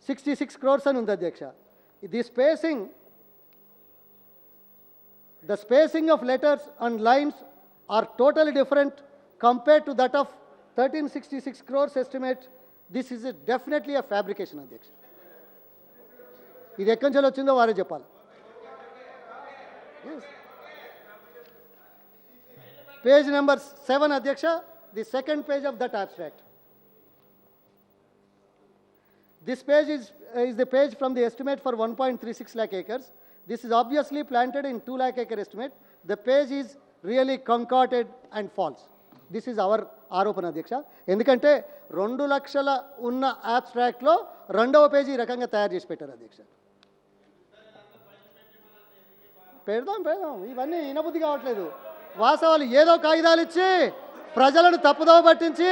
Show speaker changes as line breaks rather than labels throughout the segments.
66 crores అని ఉంది అధ్యక్ష. The spacing of letters and lines are totally different compared to that of 1366 crores estimate. This is definitely a fabrication అధ్యక్ష. ఇది ఎక్కడి నుంచి వచ్చిందో వారే చెప్పాలి. Page number 7 అధ్యక్ష, the second page of that abstract. This page is the page from the estimate for 1.36 lakh acres. This is obviously planted in 2 lakh acre estimate. The page is really concocted and false. This is our ఆరోపణ అధ్యక్ష. ఎందుకంటే 2 లక్షల ఉన్న abstractలో రెండవ page ఈ రకంగా తయారు చేసి పెట్టారు అధ్యక్ష. పెడదాం ఇవన్నీ వినబుద్ధి కావట్లేదు. వాస్తవాలు ఏదో కాగితాలు ఇచ్చి ప్రజలను తప్పుదోవ పట్టించి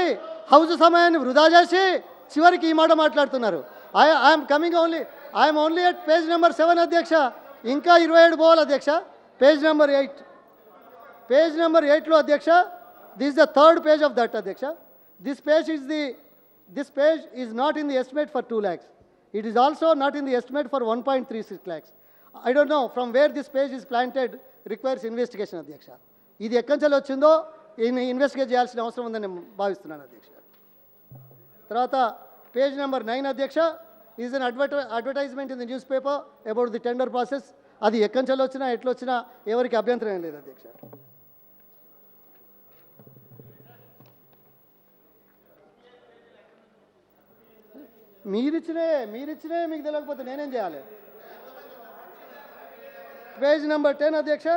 హౌస్ సమయాన్ని వృధా చేసి చివరికి ఈ మాట మాట్లాడుతున్నారు. I'm only at page number 7 అధ్యక్ష. ఇంకా 27 పోవాలి అధ్యక్ష. పేజ్ నెంబర్ 8లో అధ్యక్ష, this is the third page of that అధ్యక్ష. This page is not in the estimate for 2 lakhs. It is also not in the estimate for 1.36 lakhs. I don't know from where this page is planted, requires investigation అధ్యక్ష. ఇది ఎక్కడి నుంచి వచ్చిందో investigate చేయాల్సిన అవసరం ఉందని నేను భావిస్తున్నాను అధ్యక్ష. తర్వాత పేజ్ నెంబర్ 9 అధ్యక్ష, is an advertisement in the news paper about the tender process. అది ఎక్కడి నుంచి వచ్చినా ఎట్లొచ్చినా ఎవరికి అభ్యంతరం ఏం లేదు అధ్యక్ష. మీరిచ్చినే మీకు తెలియకపోతే నేనేం చేయాలి. పేజ్ నెంబర్ 10 అధ్యక్ష,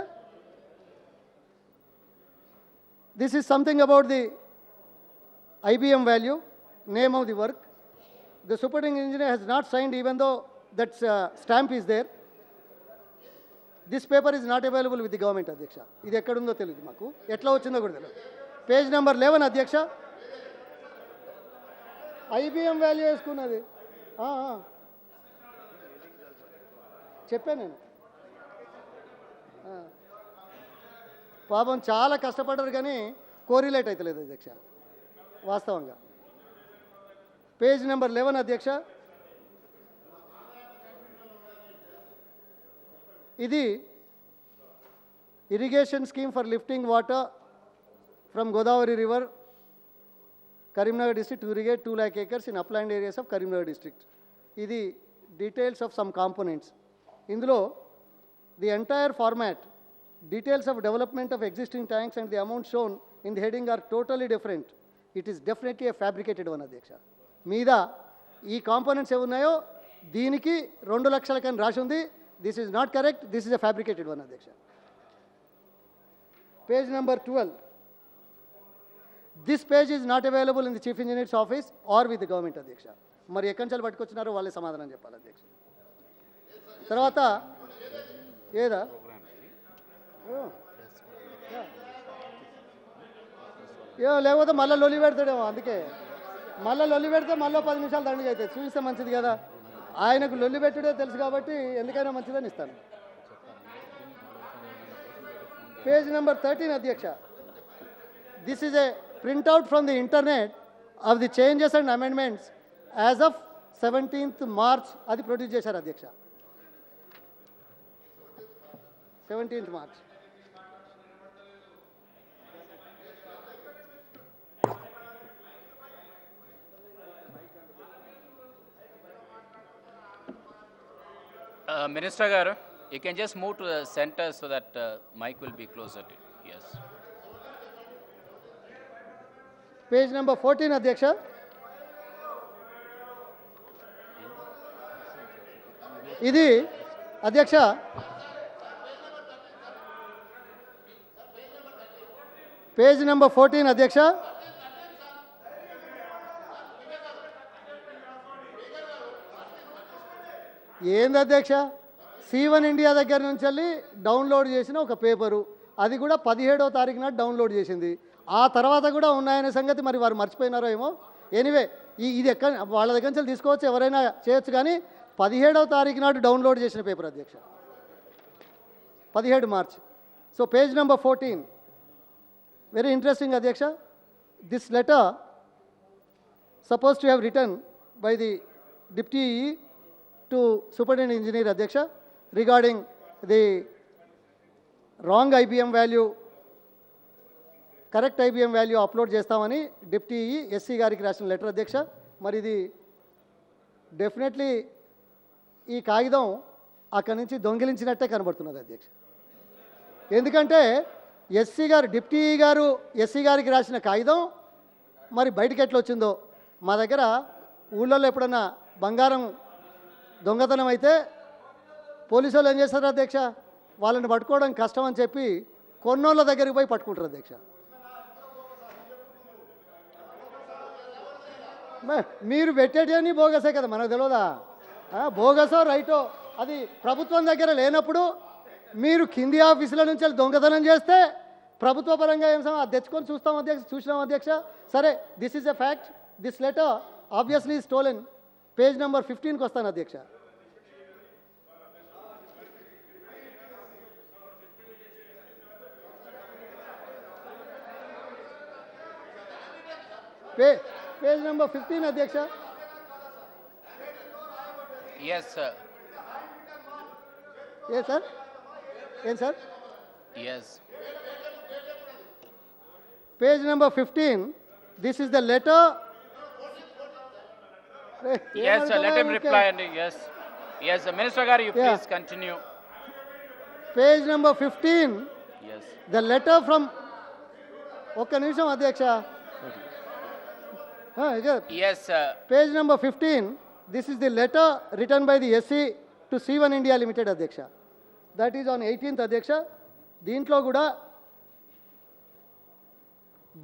this is something about the IBM value, name of the work. The superintending engineer has not signed even though that stamp is there. This paper is not available with the government అధ్యక్ష. ఇది ఎక్కడుందో తెలియదు మాకు, ఎట్లా వచ్చిందో కూడా తెలియదు. Page number 11 అధ్యక్ష, IBM వాల్యూ వేసుకున్నది చెప్పాను నేను. పాపం చాలా కష్టపడ్డారు కానీ కోరిలేట్ అవుతలేదు అధ్యక్ష వాస్తవంగా. పేజ్ నెంబర్ 11 అధ్యక్ష, ఇది irrigation scheme for lifting water from Godavari river, Karimnagar district to irrigate 2 lakh acres in upland areas of Karimnagar district. ఇది డీటెయిల్స్ ఆఫ్ సమ్ కాంపోనెంట్స్. ఇందులో the entire format, details of development of existing tanks and the amount shown in the heading are totally different. It is definitely a fabricated one అధ్యక్ష. మీద ఈ components ఏమున్నాయో దీనికి 2 లక్షల కని రాసి ఉంది. This is not correct, this is a fabricated one అధ్యక్ష. Page number 12, this page is not available in the chief engineer's office or with the government అధ్యక్ష. మరి ఎక్కడి నుంచి పట్టుకొచ్చినారో వాళ్ళే సమాధానం చెప్పాలి అధ్యక్ష. తర్వాత ఏదా లేకపోతే మళ్ళీ లొల్లి పెడతాడేమో, అందుకే మళ్ళీ లొల్లి పెడితే మళ్ళీ 10 నిమిషాలు దండిగా అవుతాయి. చూపిస్తే మంచిది కదా, ఆయనకు లొల్లి పెట్టుడే తెలుసు కాబట్టి ఎందుకైనా మంచిదని ఇస్తాను. పేజ్ నెంబర్ 13 అధ్యక్ష, this is a printout from the internet of the changes and amendments as of 17th March. అది ప్రొడ్యూస్ చేశారు అధ్యక్ష, 17th March.
Minister garu, you can just move to the center so that mic will be closer to you. Yes.
Page number 14 అధ్యక్ష, ఇది అధ్యక్ష page number 14 అధ్యక్ష, ఏంది అధ్యక్ష, C1 India దగ్గర నుంచి వెళ్ళి డౌన్లోడ్ చేసిన ఒక పేపరు, అది కూడా 17వ తారీఖు నాడు డౌన్లోడ్ చేసింది. ఆ తర్వాత కూడా ఉన్నాయనే సంగతి మరి వారు మర్చిపోయినారో ఏమో. ఎనీవే ఇది ఎక్కడ వాళ్ళ దగ్గర నుంచి తీసుకోవచ్చు, ఎవరైనా చేయొచ్చు, కానీ 17వ తారీఖు నాడు డౌన్లోడ్ చేసిన పేపర్ అధ్యక్ష, 17 March. So page number 14, very interesting అధ్యక్ష. This letter suppose to have return by the deputy to superintendent engineer అధ్యక్ష regarding the wrong IBM value correct IBM value upload చేస్తామని డిప్టీ ఎస్సీ గారికి రాసిన letter అధ్యక్ష. మరి ఇది definitely ఈ కాగితం అక్కడి నుంచి దొంగిలించినట్టే కనబడుతున్నది అధ్యక్ష. ఎందుకంటే ఎస్సీ గారు డిప్టీ గారు ఎస్సీ గారికి రాసిన కాగితం మరి బయటికి ఎట్లా వచ్చిందో. మా దగ్గర ఊళ్ళల్లో ఎప్పుడన్నా బంగారం దొంగతనం అయితే పోలీసు వాళ్ళు ఏం చేస్తారు అధ్యక్ష, వాళ్ళని పట్టుకోవడం కష్టం అని చెప్పి కొన్నోళ్ళ దగ్గరికి పోయి పట్టుకుంటారు అధ్యక్ష. మీరు పెట్టేటివన్నీ బోగసే కదా, మనకు తెలియదా? బోగసో రైటో అది ప్రభుత్వం దగ్గర లేనప్పుడు మీరు కింది ఆఫీసుల నుంచి వెళ్ళి దొంగతనం చేస్తే ప్రభుత్వ పరంగా ఏం అది తెచ్చుకొని చూసినాం అధ్యక్ష. సరే, this is a fact. This letter obviously stolen. Page number 15కి వస్తాను అధ్యక్ష. పేజ్ నెంబర్ 15 అధ్యక్ష.
Yes, sir.
ఏ సార్? ఏం sir?
Yes.
Page number 15. This is the letter.
Yes, sir. Let him reply. And yes. Yes, Minister Garu, you
Yeah.
please continue.
Page number 15.
Yes.
The letter from. ఒక్క నిమిషం అధ్యక్ష.
Yes, sir.
Page number 15. This is the letter written by the SC to C1 India Limited అధ్యక్ష. That is on 18th అధ్యక్ష. దీంట్లో కూడా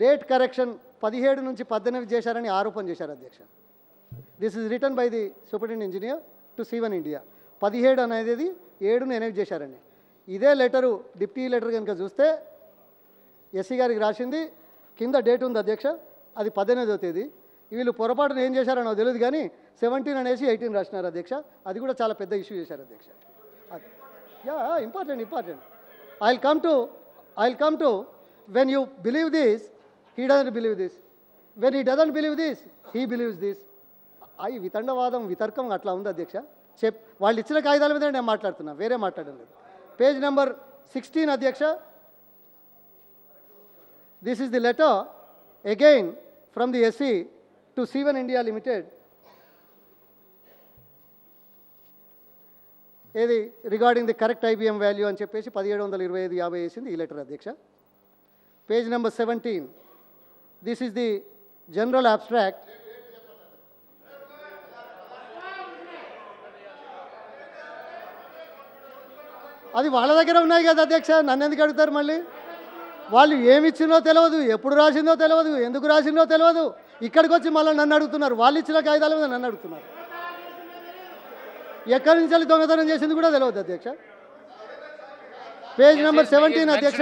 date correction 17 నుంచి 18 చేశారని ఆరోపణ చేశారు అధ్యక్ష. This is return by the superintendent engineer to C1 India. 17 అనేది 7ను ఎనెక్ట్ చేశారని. ఇదే లెటరు డిప్టీ లెటర్ కనుక చూస్తే ఎస్సీ గారికి రాసింది కింద డేట్ ఉంది అధ్యక్ష, అది 18వ తేదీ. వీళ్ళు పొరపాటున ఏం చేశారో నాకు తెలియదు కానీ 17 అనేసి 18 రాసినారు అధ్యక్ష. అది కూడా చాలా పెద్ద ఇష్యూ చేశారు అధ్యక్ష. Yeah, important. I'll come to when you believe this, he doesn't believe this. When he doesn't believe this, he believes this. వితండవాదం వితర్కం అట్లా ఉంది అధ్యక్ష. వాళ్ళు ఇచ్చిన కాగితాల మీద నేను మాట్లాడుతున్నా, వేరే మాట్లాడడం లేదు. పేజ్ నెంబర్ 16 అధ్యక్ష. This is the letter again from the SE to C1 India limited. ఏది regarding the correct IBM value అని చెప్పేసి 1725.50 వేసింది ఈ లెటర్ అధ్యక్ష. Page number 17. This is the general abstract. అది వాళ్ళ దగ్గర ఉన్నాయి కదా అధ్యక్ష, నన్ను ఎందుకు అడుగుతారు మళ్ళీ? వాళ్ళు ఏమి ఇచ్చిందో తెలియదు, ఎప్పుడు రాసిందో తెలియదు, ఎందుకు రాసిందో తెలియదు. ఇక్కడికి వచ్చి మళ్ళీ నన్ను అడుగుతున్నారు. వాళ్ళు ఇచ్చిన కాగితాల మీద నన్ను అడుగుతున్నారు. ఎక్కడి నుంచి వెళ్ళి దొంగతనం చేసింది కూడా తెలియదు అధ్యక్ష. పేజ్ నెంబర్ 17 అధ్యక్ష.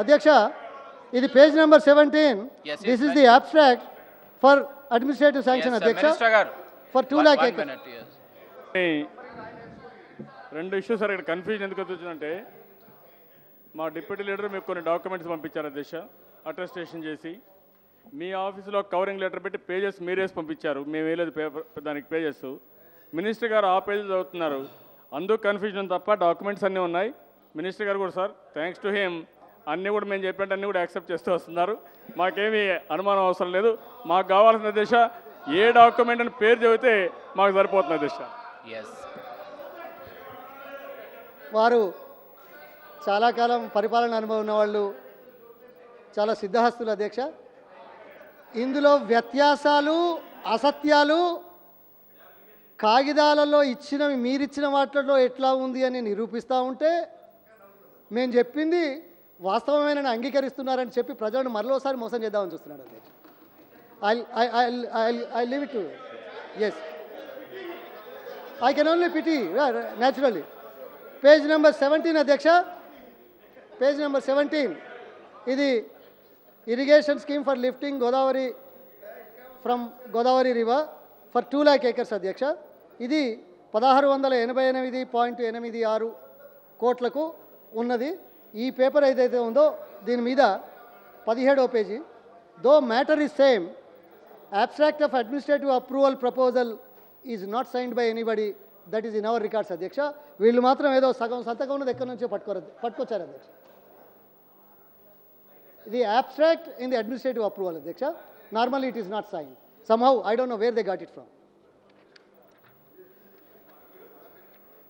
అధ్యక్ష, ఇది page number 17. This is the abstract for administrative sanction అధ్యక్ష ఫర్ 2 lakh acres.
రెండు ఇష్యూస్ సార్, ఇక్కడ కన్ఫ్యూజన్ ఎందుకు వచ్చిందంటే మా డిప్యూటీ లీడర్ మీకు కొన్ని డాక్యుమెంట్స్ పంపించారు అధ్యక్ష, అటెస్టేషన్ చేసి మీ ఆఫీసులో కవరింగ్ లెటర్ పెట్టి పేజెస్ మీరేసి పంపించారు, మేము వేయలేదు పేపర్ దానికి పేజెస్. మినిస్టర్ గారు ఆ పేజెస్ చదువుతున్నారు, అందుకు కన్ఫ్యూజన్ తప్ప డాక్యుమెంట్స్ అన్నీ ఉన్నాయి. మినిస్టర్ గారు కూడా సార్ థ్యాంక్స్ టు హిమ్ అన్నీ కూడా మేము చెప్పినట్టు అన్నీ కూడా యాక్సెప్ట్ చేస్తూ వస్తున్నారు. మాకేమీ అనుమానం అవసరం లేదు. మాకు కావాల్సిన దిశ ఏ డాక్యుమెంట్ అని పేరు చెబితే మాకు సరిపోతుంది దిశ.
వారు చాలా కాలం పరిపాలన అనుభవం ఉన్నవాళ్ళు, చాలా సిద్ధహస్తులు అధ్యక్ష. ఇందులో వ్యత్యాసాలు అసత్యాలు కాగితాలలో ఇచ్చినవి మీరిచ్చిన వాటిలో ఎట్లా ఉంది అని నిరూపిస్తూ ఉంటే మేము చెప్పింది వాస్తవమైన అంగీకరిస్తున్నారని చెప్పి ప్రజలను మరోసారి మోసం చేద్దామని చూస్తున్నాడు అధ్యక్ష. I leave it to yes I can only pity naturally. Page number 17 అధ్యక్ష. Page number 17. ఇది irrigation scheme for lifting Godavari from Godavari river for 2 lakh acres అధ్యక్ష. ఇది 1688.86 కోట్లకు ఉన్నది. ఈ పేపర్ ఏదైతే ఉందో దీని మీద 17వ page though matter is same, abstract of administrative approval proposal is not signed by anybody. That is in our records, అధ్యక్ష. వీళ్ళు మాత్రం ఏదో సగం సంతకం ఉన్నది ఎక్కడి నుంచో పట్టుకొచ్చారు అధ్యక్ష. The abstract in the administrative approval, అధ్యక్ష. Normally it is not signed. Somehow, I don't know where they got it from.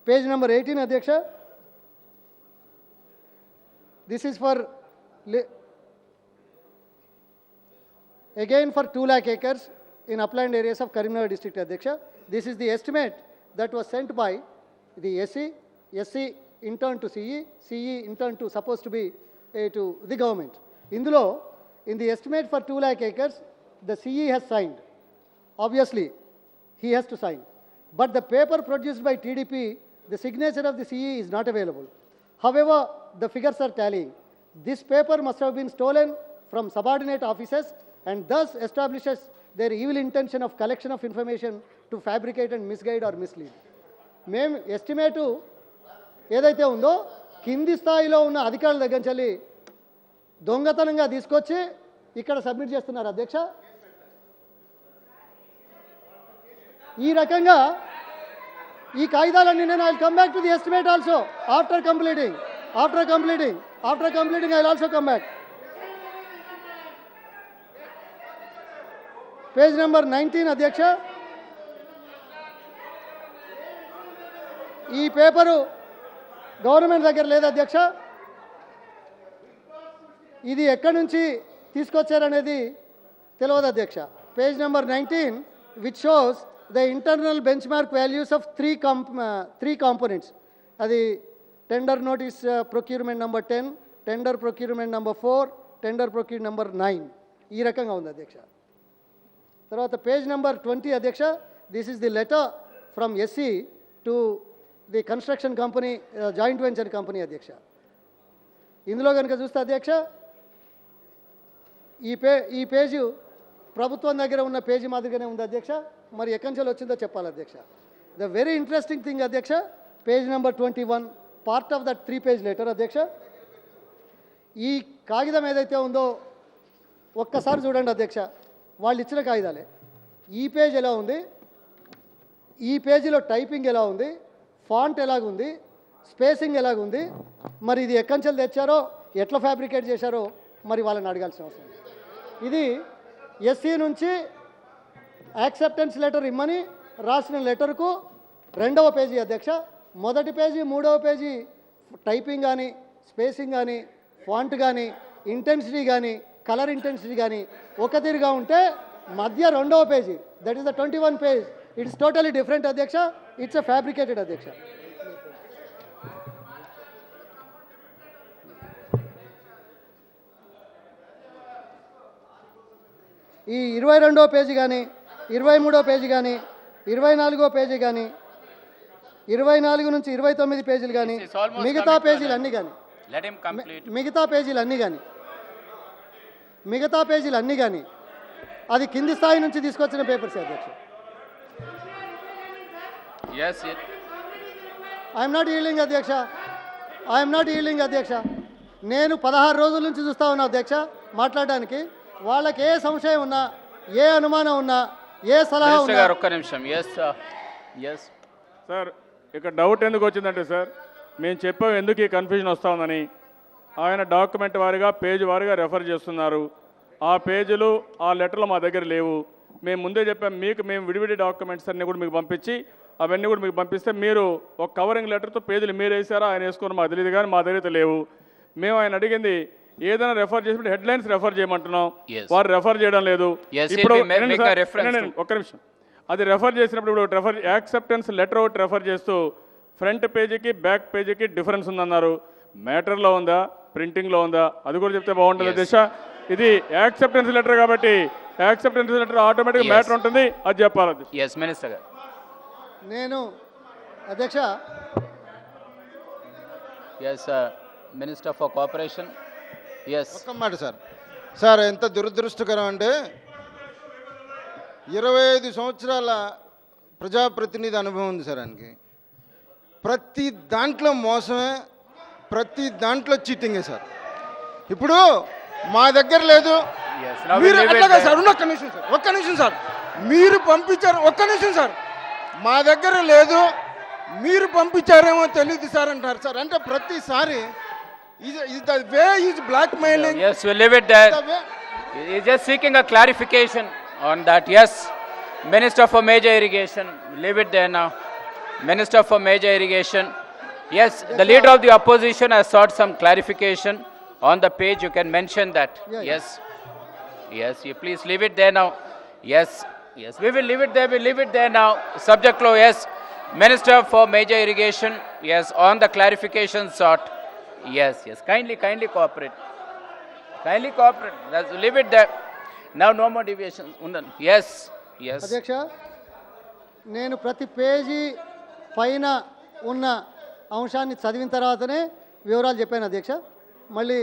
Page number 18, అధ్యక్ష. This is for, again for 2 lakh acres in upland areas of Karimnagar district, Adhyaksha. This is the estimate that was sent by the SC in turn to CE in turn to supposed to be to the government. Indulo, in the estimate for 2 lakh acres, the CE has signed. Obviously, he has to sign. But the paper produced by TDP, the signature of the CE is not available. However, the figures are tallying. This paper must have been stolen from subordinate officers and thus establishes their evil intention of collection of information to fabricate and misguide or mislead. మేము estimate ఏదైతే ఉందో కింది స్థాయిలో ఉన్న అధికారుల దగ్గర నుంచి దొంగతనంగా తీసుకొచ్చి ఇక్కడ సబ్మిట్ చేస్తున్నారు అధ్యక్ష. ఈ రకంగా ఈ కాగితాలన్నీ నేను I will come back to the estimate also after completing I will also come back. Page number 19 అధ్యక్ష. ఈ పేపరు గవర్నమెంట్ దగ్గర లేదు అధ్యక్ష. ఇది ఎక్కడి నుంచి తీసుకొచ్చారనేది తెలియదు అధ్యక్ష. Page number 19 which shows the internal benchmark values of three components. అది tender notice procurement number 10, tender procurement number 4, tender procure number 9. ఈ రకంగా ఉంది అధ్యక్ష. తర్వాత పేజ్ నెంబర్ 20 అధ్యక్ష. This is the letter from SC to the construction company joint venture company అధ్యక్ష. ఇందులో కనుక చూస్తే అధ్యక్ష ఈ పేజీ ప్రభుత్వం దగ్గర ఉన్న పేజీ మాదిరిగానే ఉంది అధ్యక్ష. మరి ఎక్కడి నుంచి వచ్చిందో చెప్పాలి అధ్యక్ష. ద వెరీ ఇంట్రెస్టింగ్ థింగ్ అధ్యక్ష, page number 21 part of that 3-page letter అధ్యక్ష. ఈ కాగితం ఏదైతే ఉందో ఒక్కసారి చూడండి అధ్యక్ష. వాళ్ళు ఇచ్చిన కాగితాలే. ఈ పేజ్ ఎలా ఉంది, ఈ పేజీలో టైపింగ్ ఎలా ఉంది, ఫాంట్ ఎలాగుంది, స్పేసింగ్ ఎలాగుంది, మరి ఇది ఎక్కడి నుంచి తెచ్చారో ఎట్లా ఫ్యాబ్రికేట్ చేశారో మరి వాళ్ళని అడగాల్సిన అవసరం. ఇది ఎస్సీ నుంచి యాక్సెప్టెన్స్ లెటర్ ఇమ్మని రాసిన లెటర్కు 2వ పేజీ అధ్యక్ష. మొదటి పేజీ 3వ పేజీ టైపింగ్ కానీ, స్పేసింగ్ కానీ, ఫాంట్ కానీ, ఇంటెన్సిటీ కానీ, కలర్ ఇంటెన్సిటీ కానీ ఒక తీరుగా ఉంటే మధ్య 2వ page that is the 21 page it's totally different అధ్యక్ష. ఇట్స్ ఎ ఫ్యాబ్రికేటెడ్ అధ్యక్ష. ఈ 22వ పేజీ కానీ, 23వ పేజీ కానీ, 24వ పేజీ కానీ, 24 నుంచి 29 పేజీలు కానీ, మిగతా పేజీలు అన్నీ కానీ అది కింది స్థాయి నుంచి తీసుకొచ్చిన పేపర్స్ అధ్యక్ష. ఐఎమ్ నాట్ ఈల్డింగ్ అధ్యక్ష. నేను 16 రోజుల నుంచి చూస్తా ఉన్నా అధ్యక్ష మాట్లాడడానికి. వాళ్ళకి ఏ సంశయం ఉన్నా, ఏ అనుమానం ఉన్నా, ఏ సలహా ఉన్నా.
ఒక్క నిమిషం.
సార్ ఇక్కడ డౌట్ ఎందుకు వచ్చిందంటే సార్ మేము చెప్పాం ఎందుకు ఈ కన్ఫ్యూజన్ వస్తూ ఉందని. ఆయన డాక్యుమెంట్ వారీగా పేజ్ వారీగా రెఫర్ చేస్తున్నారు. ఆ పేజీలు ఆ లెటర్లు మా దగ్గర లేవు. మేము ముందే చెప్పాం మీకు, మేము విడివిడి డాక్యుమెంట్స్ అన్నీ కూడా మీకు పంపించి అవన్నీ కూడా మీకు పంపిస్తే మీరు ఒక కవరింగ్ లెటర్తో పేజీలు మీరు వేసారా ఆయన వేసుకుని మాకు తెలియదు, కానీ మా దగ్గర లేవు. మేము ఆయన అడిగింది ఏదైనా రెఫర్ చేసినప్పుడు హెడ్లైన్స్ రెఫర్ చేయమంటున్నాం, వారు రెఫర్ చేయడం లేదు. ఇప్పుడు ఒక్క నిమిషం, అది రెఫర్ చేసినప్పుడు ఇప్పుడు యాక్సెప్టెన్స్ లెటర్ ఒకటి రెఫర్ చేస్తూ ఫ్రంట్ పేజీకి బ్యాక్ పేజీకి డిఫరెన్స్ ఉందన్నారు. మ్యాటర్లో ఉందా, ప్రింటింగ్లో ఉందా, అది కూడా చెప్తే బాగుంటుంది దిశ. ఇది యాక్సెప్టెన్స్ లెటర్ కాబట్టి యాక్సెప్టెన్స్ లెటర్ ఆటోమేటిక్ మ్యాటర్ ఉంటుంది, అది చెప్పాలి.
మినిస్టర్ గారు
నేను అధ్యక్ష.
Minister for cooperation.
ఒక్క మాట సార్ ఎంత దురదృష్టకరం అంటే 25 సంవత్సరాల ప్రజాప్రతినిధి అనుభవం ఉంది సార్ ఆయనకి. ప్రతి దాంట్లో మోసమే, ప్రతి దాంట్లో చీటింగే సార్. ఇప్పుడు మా దగ్గర లేదు.
Yes, now we
మీరు
leave it
అట్లాగా
there.
సార్, ఒక్క నిమిషం సార్, మీరు పంపించారు, ఒక్క నిమిషం సార్, మా దగ్గర లేదు, మీరు పంపించారేమో తెలియదు సార్ అంటారు సార్. అంటే ప్రతిసారి the way is blackmailing.
Yes, we'll leave it there. He's just seeking a clarification on that. Yes, Minister for Major Irrigation, leave it there now. Minister for Major Irrigation. Yes, the leader of the opposition has sought some clarification on the page. You can mention that.
Yeah,
Yes. Yes, you please leave it there now. Yes, yes, we will leave it there. We'll leave it there now. Subject law, yes. Minister for Major Irrigation, yes, on the clarification sought. Yes, yes, kindly cooperate. Kindly cooperate. Let's leave it there. Now no more deviations. Yes, yes.
అధ్యక్ష, నేను ప్రతి page పైన ఉన్న అంశాన్ని చదివిన తర్వాతనే వివరాలు చెప్పాను అధ్యక్ష. మళ్ళీ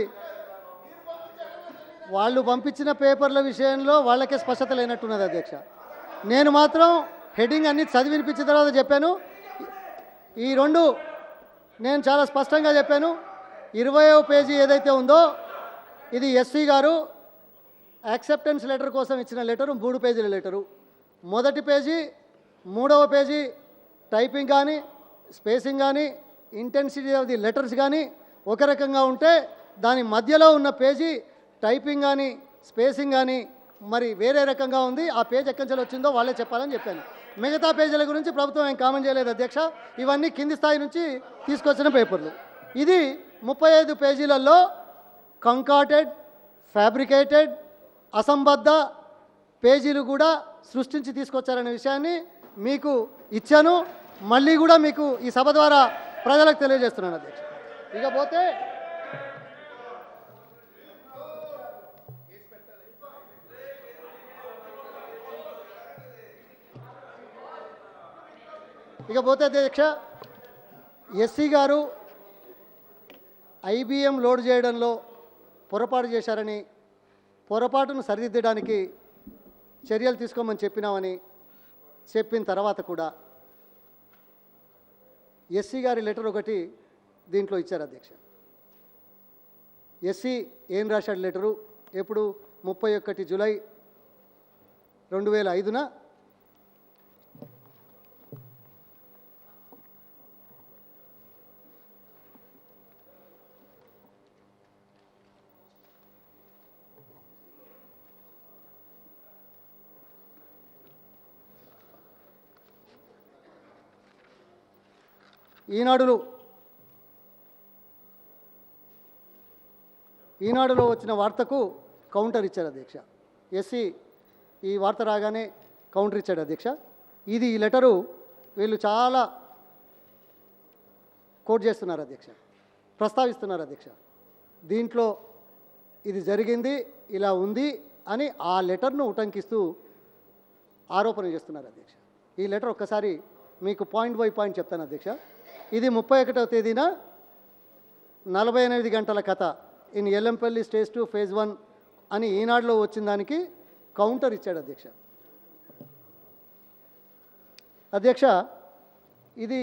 వాళ్ళు పంపించిన పేపర్ల విషయంలో వాళ్ళకే స్పష్టత లేనట్టున్నది అధ్యక్ష. నేను మాత్రం హెడ్డింగ్ అన్ని చదివి వినిపించిన తర్వాత చెప్పాను. ఈ రెండు నేను చాలా స్పష్టంగా చెప్పాను. 20వ పేజీ ఏదైతే ఉందో ఇది ఎస్సీ గారు యాక్సెప్టెన్స్ లెటర్ కోసం ఇచ్చిన లెటరు, 3 పేజీల లెటరు. మొదటి పేజీ, 3వ పేజీ టైపింగ్ కానీ, స్పేసింగ్ కానీ, ఇంటెన్సిటీ ఆఫ్ ది లెటర్స్ కానీ ఒక రకంగా ఉంటే, దాని మధ్యలో ఉన్న పేజీ టైపింగ్ కానీ, స్పేసింగ్ కానీ మరి వేరే రకంగా ఉంది. ఆ పేజ్ ఎక్కడి నుంచి వచ్చిందో వాళ్ళే చెప్పాలని చెప్పాను. మిగతా పేజీల గురించి ప్రభుత్వం ఏం కామెంట్ చేయలేదు అధ్యక్ష. ఇవన్నీ కింది స్థాయి నుంచి తీసుకొచ్చిన పేపర్లు. ఇది 35 పేజీలలో కంకాటెడ్, ఫ్యాబ్రికేటెడ్, అసంబద్ధ పేజీలు కూడా సృష్టించి తీసుకొచ్చారనే విషయాన్ని మీకు ఇచ్చాను. మళ్ళీ కూడా మీకు ఈ సభ ద్వారా ప్రజలకు తెలియజేస్తున్నాను అధ్యక్ష. ఇకపోతే అధ్యక్ష, ఎస్సీ గారు ఐబిఎం లోడ్ చేయడంలో పొరపాటు చేశారని, పొరపాటును సరిదిద్దడానికి చర్యలు తీసుకోమని చెప్పినామని చెప్పిన తర్వాత కూడా ఎస్సీ గారి లెటర్ ఒకటి దీంట్లో ఇచ్చారు అధ్యక్ష. ఎస్సీ ఏం రాశాడు లెటరు? ఎప్పుడు? 31 జూలై 2005న ఈనాడులో వచ్చిన వార్తకు కౌంటర్ ఇచ్చారు అధ్యక్ష. ఎస్సీ ఈ వార్త రాగానే కౌంటర్ ఇచ్చాడు అధ్యక్ష. ఇది ఈ లెటరు వీళ్ళు చాలా కోట్ చేస్తున్నారు అధ్యక్ష, ప్రస్తావిస్తున్నారు అధ్యక్ష. దీంట్లో ఇది జరిగింది, ఇలా ఉంది అని ఆ లెటర్ను ఉటంకిస్తూ ఆరోపణ చేస్తున్నారు అధ్యక్ష. ఈ లెటర్ ఒక్కసారి మీకు పాయింట్ బై పాయింట్ చెప్తాను అధ్యక్ష. ఇది 31వ తేదీన 48 గంటల కథ ఇన్ ఎల్లంపల్లి స్టేజ్ 2 ఫేజ్ 1 అని ఈనాడులో వచ్చిన దానికి కౌంటర్ ఇచ్చాడు అధ్యక్ష. అధ్యక్ష, ఇది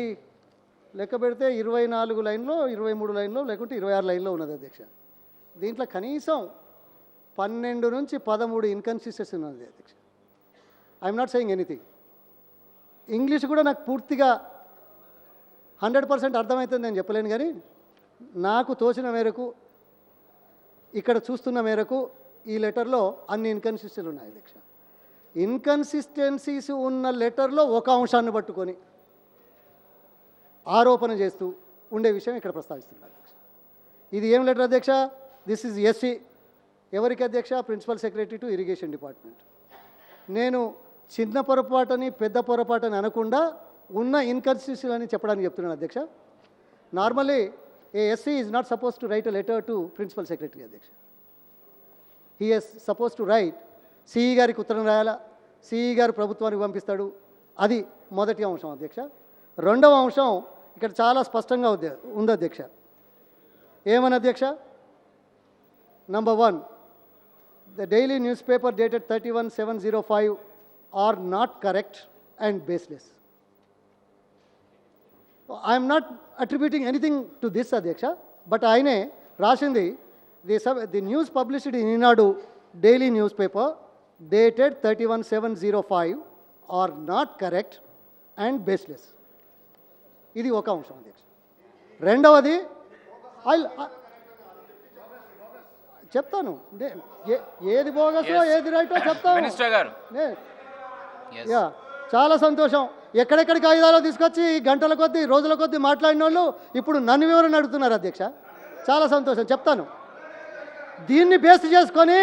లెక్క పెడితే 24 లైన్లో, 23 లైన్లో, లేకుంటే 26 లైన్లో ఉన్నది అధ్యక్ష. దీంట్లో కనీసం 12 నుంచి 13 ఇన్కన్సిస్టెన్సీ ఉన్నది అధ్యక్ష. I'm not saying anything. English కూడా నాకు పూర్తిగా 100% అర్థమవుతుంది నేను చెప్పలేను, కానీ నాకు తోచిన మేరకు, ఇక్కడ చూస్తున్న మేరకు ఈ లెటర్లో అన్ని ఇన్కన్సిస్టెన్సీలు ఉన్నాయి అధ్యక్ష. ఇన్కన్సిస్టెన్సీస్ ఉన్న లెటర్లో ఒక అంశాన్ని పట్టుకొని ఆరోపణ చేస్తూ ఉండే విషయం ఇక్కడ ప్రస్తావిస్తున్నారు అధ్యక్ష. ఇది ఏం లెటర్ అధ్యక్ష? This is SC. ఎవరికి అధ్యక్ష? Principal secretary to irrigation department. నేను చిన్న పొరపాటని పెద్ద పొరపాటని అనకుండా ఉన్న ఇన్కన్సిస్టెన్సీ అని చెప్పడానికి చెప్తున్నాను అధ్యక్ష. Normally a SE is not suppose to write a letter to principal secretary అధ్యక్ష. He is suppose to write, CE గారికి ఉత్తరం రాయాలా, సిఈ గారు ప్రభుత్వానికి పంపిస్తాడు. అది మొదటి అంశం అధ్యక్ష. రెండవ అంశం ఇక్కడ చాలా స్పష్టంగా ఉంది అధ్యక్ష. ఏమని అధ్యక్ష? Number 1, the daily newspaper dated 31/7/05 are not correct and baseless. I am not attributing anything to this అధ్యక్ష, బట్ ఆయనే రాసింది the news published in Inadu daily newspaper dated 31/7/05 are not correct and baseless. ఇది ఒక అంశం అధ్యక్ష. రెండవది చెప్తాను ఏది బోగసో ఏది రైటో చెప్తాను.
మినిస్టర్ గారు,
యా, చాలా సంతోషం. ఎక్కడెక్కడికి ఆయుధాలు తీసుకొచ్చి గంటల కొద్దీ రోజుల కొద్దీ మాట్లాడిన వాళ్ళు ఇప్పుడు నన్ను వివరణ అడుగుతున్నారు అధ్యక్ష. చాలా సంతోషం, చెప్తాను. దీన్ని బేస్ చేసుకొని,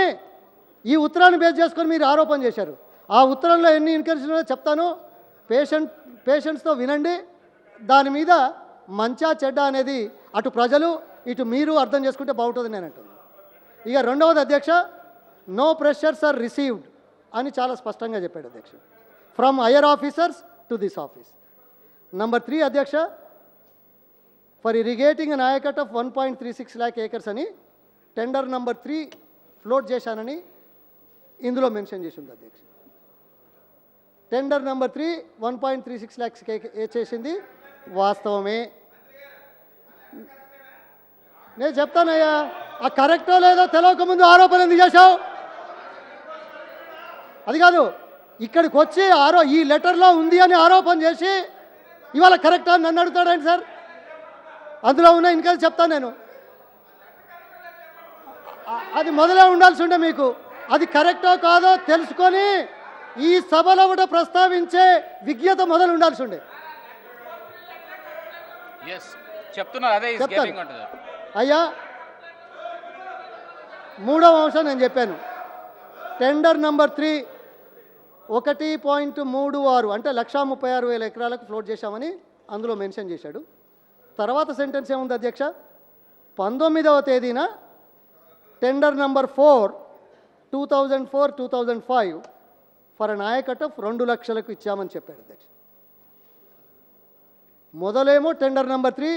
ఈ ఉత్తరాన్ని బేస్ చేసుకొని మీరు ఆరోపణ చేశారు. ఆ ఉత్తరంలో ఎన్ని ఇన్కరెక్షన్లో చెప్తాను. పేషెంట్స్తో వినండి. దాని మీద మంచా చెడ్డ అనేది అటు ప్రజలు ఇటు మీరు అర్థం చేసుకుంటే బాగుంటుంది నేను అంటున్నాను. ఇక రెండవది అధ్యక్ష, నో ప్రెషర్స్ ఆర్ రిసీవ్డ్ అని చాలా స్పష్టంగా చెప్పాడు అధ్యక్ష. From higher officers to this office. Number 3 అధ్యక్ష, for irrigating an ayacut of 1.36 lakh acres అని టెండర్ నంబర్ 3 ఫ్లోట్ చేశానని ఇందులో మెన్షన్ చేసి ఉంది అధ్యక్ష. టెండర్ నంబర్ 3 1.36 lakhs చేసింది వాస్తవమే. నేను చెప్తానయ్యా, ఆ కరెక్టో లేదో తెలియకముందు ఆరోపణ ఎందుకు చేశావు? అది కాదు, ఇక్కడికి వచ్చి ఈ లెటర్లో ఉంది అని ఆరోపణ చేసి ఇవాళ కరెక్టా అని నన్ను అడుగుతాడండి సార్. అందులో ఉన్న ఇంకా చెప్తాను నేను. అది మొదలే ఉండాల్సి ఉండే మీకు. అది కరెక్టో కాదో తెలుసుకొని ఈ సభలో కూడా ప్రస్తావించే విజ్ఞత మొదలు ఉండాల్సి ఉండే. చెప్తాను అయ్యా. మూడవ అంశం నేను చెప్పాను. టెండర్ నంబర్ 3 1.36 అంటే 1,36,000 ఎకరాలకు ఫ్లోట్ చేశామని అందులో మెన్షన్ చేశాడు. తర్వాత సెంటెన్స్ ఏముంది అధ్యక్ష? 19వ తేదీన tender number 4 2004-2005 for an ayacut of 2 లక్షలకు ఇచ్చామని చెప్పాడు అధ్యక్ష. మొదలేమో టెండర్ నంబర్ 3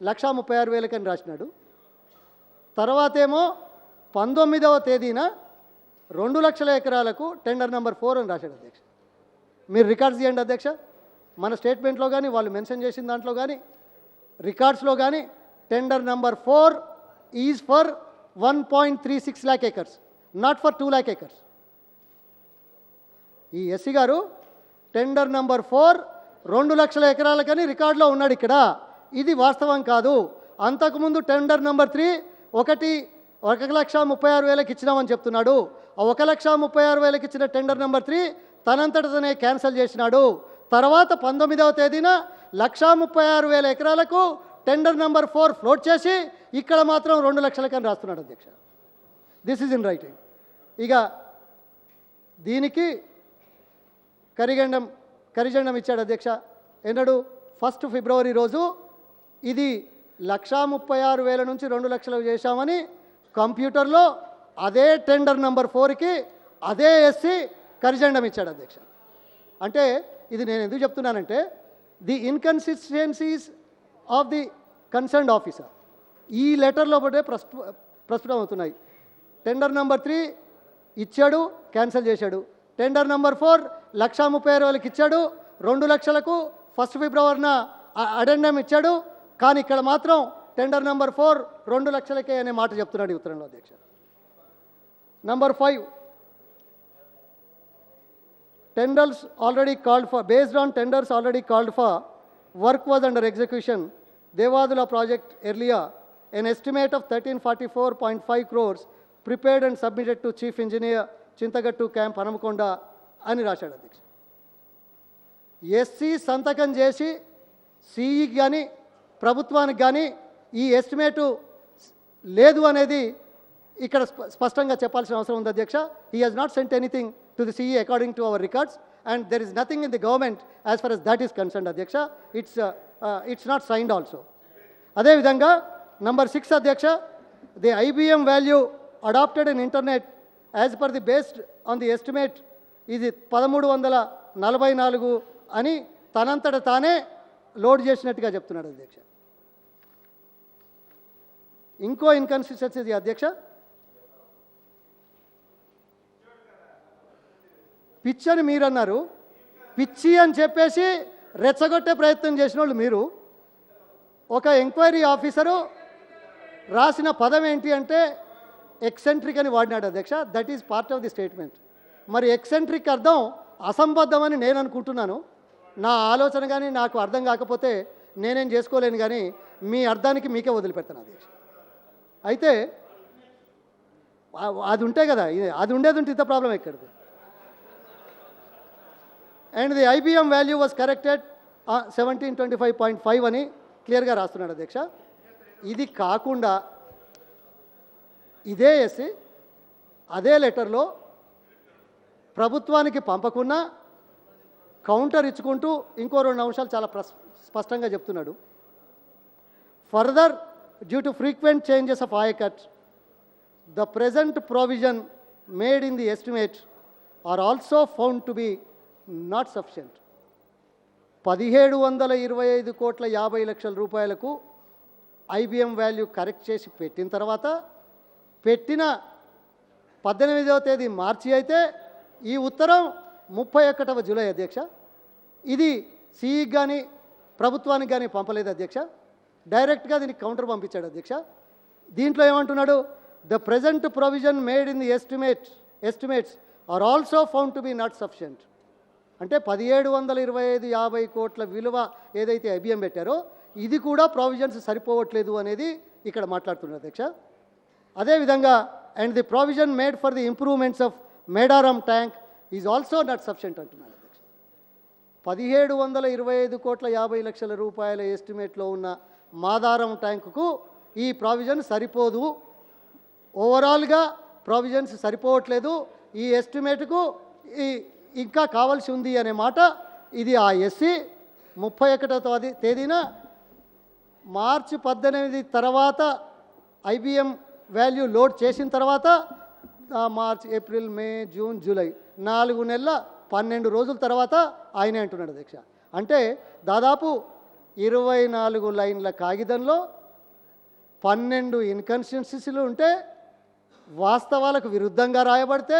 1,36,000 అని రాసినాడు. తర్వాతేమో 19వ తేదీన 2 లక్షల ఎకరాలకు టెండర్ నెంబర్ 4 అని రాశాడు అధ్యక్ష. మీరు రికార్డ్స్ చేయండి అధ్యక్ష. మన స్టేట్మెంట్లో కానీ వాళ్ళు మెన్షన్ చేసిన దాంట్లో కానీ రికార్డ్స్లో కానీ tender number 4 is for 1.36 lakh acres, not for 2 lakh acres. ఈ ఎస్సీ గారు టెండర్ నెంబర్ 4 2 లక్షల ఎకరాలకని రికార్డులో ఉన్నాడు ఇక్కడ. ఇది వాస్తవం కాదు. అంతకుముందు టెండర్ నెంబర్ 3 1,36,000 ఇచ్చినామని చెప్తున్నాడు. ఆ 1,36,000 ఇచ్చిన టెండర్ నెంబర్ 3 తనంతటనే క్యాన్సిల్ చేసినాడు. తర్వాత 19వ తేదీన 1,36,000 ఎకరాలకు టెండర్ నెంబర్ 4 ఫ్లోట్ చేసి ఇక్కడ మాత్రం 2 లక్షలకని రాస్తున్నాడు అధ్యక్ష. This is in writing. ఇక దీనికి కరిజెండం ఇచ్చాడు అధ్యక్ష. ఎన్నడు? 1 ఫిబ్రవరి రోజు ఇది 1,36,000 నుంచి 2 లక్షలకు చేశామని కంప్యూటర్లో అదే టెండర్ నెంబర్ 4కి అదే ఎస్సీ కరిజెండం ఇచ్చాడు అధ్యక్ష. అంటే ఇది నేను ఎందుకు చెప్తున్నానంటే the inconsistencies of the concerned officer ఈ లెటర్లో పడే ప్రస్తుతం అవుతున్నాయి. టెండర్ నెంబర్ 3 ఇచ్చాడు, క్యాన్సిల్ చేశాడు. టెండర్ నెంబర్ 4 1,36,000 ఇచ్చాడు, 2 లక్షలకు 1 ఫిబ్రవరిన అడెండం ఇచ్చాడు. కానీ ఇక్కడ మాత్రం టెండర్ నెంబర్ 4 2 లక్షలకే అనే మాట చెప్తున్నాడు ఈ ఉత్తరంలో అధ్యక్ష. Number 5, tenders already called for, based on tenders already called for, work was under execution. Devadula project earlier, an estimate of 1344.5 crores prepared and submitted to Chief Engineer, Chintagattu Camp, Hanamakonda అని రాశాడు అధ్యక్ష. SC సంతకం చేసి సిఈకి కానీ ప్రభుత్వానికి కానీ ఈ estimate లేదు అనేది ఇక్కడ స్పష్టంగా చెప్పాల్సిన అవసరం ఉంది అధ్యక్ష. He has not sent anything to the CE according to our records and there is nothing in the government as far as that is concerned అధ్యక్ష. It's not signed also. అదేవిధంగా నంబర్ 6 అధ్యక్ష, the IBM value adopted in internet as per the based on the estimate ఇది 1344 అని తనంతట తానే load చేసినట్టుగా చెప్తున్నాడు అధ్యక్ష. ఇంకో ఇన్కన్సిస్టెన్సీ అధ్యక్ష, పిచ్చి అని మీరు అన్నారు. పిచ్చి అని చెప్పేసి రెచ్చగొట్టే ప్రయత్నం చేసిన వాళ్ళు మీరు. ఒక ఎంక్వైరీ ఆఫీసరు రాసిన పదం ఏంటి అంటే ఎక్సెంట్రిక్ అని వాడినాడు అధ్యక్ష. That is part of the statement. మరి ఎక్సెంట్రిక్ అర్థం అసంబద్ధమని నేను అనుకుంటున్నాను. నా ఆలోచన కానీ నాకు అర్థం కాకపోతే నేనేం చేసుకోలేను, కానీ మీ అర్థానికి మీకే వదిలిపెడతాను అధ్యక్ష. అయితే అది ఉంటే కదా, అది ఉండేది ఉంటే ఇంత ప్రాబ్లం ఎక్కడిది. And the IBM value was corrected 1725.5 అని క్లియర్గా రాస్తున్నాడు అధ్యక్ష. ఇది కాకుండా ఇదే ఎస్సి అదే లెటర్లో ప్రభుత్వానికి పంపకుండా కౌంటర్ ఇచ్చుకుంటూ ఇంకో 2 అంశాలు చాలా స్పష్టంగా చెప్తున్నాడు. Further, due to frequent changes of ayacut, the present provision made in the estimate are also found to be not sufficient. 1725 కోట్ల 50 లక్షల రూపాయలకు ఐబిఎం వాల్యూ కరెక్ట్ చేసి పెట్టిన తర్వాత, పెట్టిన 18వ తేదీ మార్చి అయితే ఈ ఉత్తరం 31వ జూలై అధ్యక్ష. ఇది సిఈకి కానీ ప్రభుత్వానికి కానీ పంపలేదు అధ్యక్ష. డైరెక్ట్గా దీనికి కౌంటర్ పంపించాడు అధ్యక్ష. దీంట్లో ఏమంటున్నాడు, the present provision made in the estimates are also found to be not sufficient. అంటే 1725 కోట్ల విలువ ఏదైతే ఐబిఎం పెట్టారో ఇది కూడా ప్రావిజన్స్ సరిపోవట్లేదు అనేది ఇక్కడ మాట్లాడుతున్నారు అధ్యక్ష. అదేవిధంగా and the provision made for the improvements of Medaram tank is also not sufficient అంటున్నారు అధ్యక్ష. 1725 కోట్ల 50 లక్షల రూపాయల ఎస్టిమేట్లో ఉన్న మాదారం ట్యాంకుకు ఈ ప్రావిజన్ సరిపోదు, ఓవరాల్గా ప్రావిజన్స్ సరిపోవట్లేదు, ఈ ఎస్టిమేట్కు ఇంకా కావాల్సి ఉంది అనే మాట. ఇది ఆ ఎస్సీ 31వ తేదీన మార్చి 18 తర్వాత ఐబిఎం వాల్యూ లోడ్ చేసిన తర్వాత మార్చ్, ఏప్రిల్, మే, జూన్, జూలై 4 నెలల 12 రోజుల తర్వాత ఆయనే అంటున్నాడు అధ్యక్ష. అంటే దాదాపు 24 లైన్ల కాగితంలో 12 ఇన్కన్సిస్టెన్సీలు ఉంటే, వాస్తవాలకు విరుద్ధంగా రాయబడితే,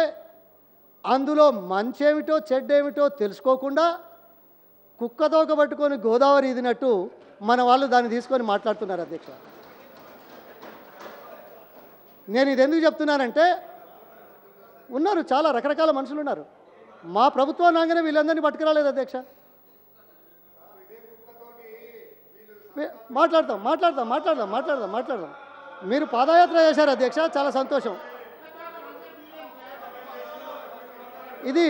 అందులో మంచేమిటో చెడ్డేమిటో తెలుసుకోకుండా కుక్కతోక పట్టుకొని గోదావరి ఇదినట్టు మన వాళ్ళు దాన్ని తీసుకొని మాట్లాడుతున్నారు అధ్యక్ష. నేను ఇది ఎందుకు చెప్తున్నానంటే, ఉన్నారు చాలా రకరకాల మనుషులు ఉన్నారు. మా ప్రభుత్వం రాగానే వీళ్ళందరినీ పట్టుకురాలేదు అధ్యక్ష. మాట్లాడదాం. మీరు పాదయాత్ర చేశారు అధ్యక్ష, చాలా సంతోషం. ఇది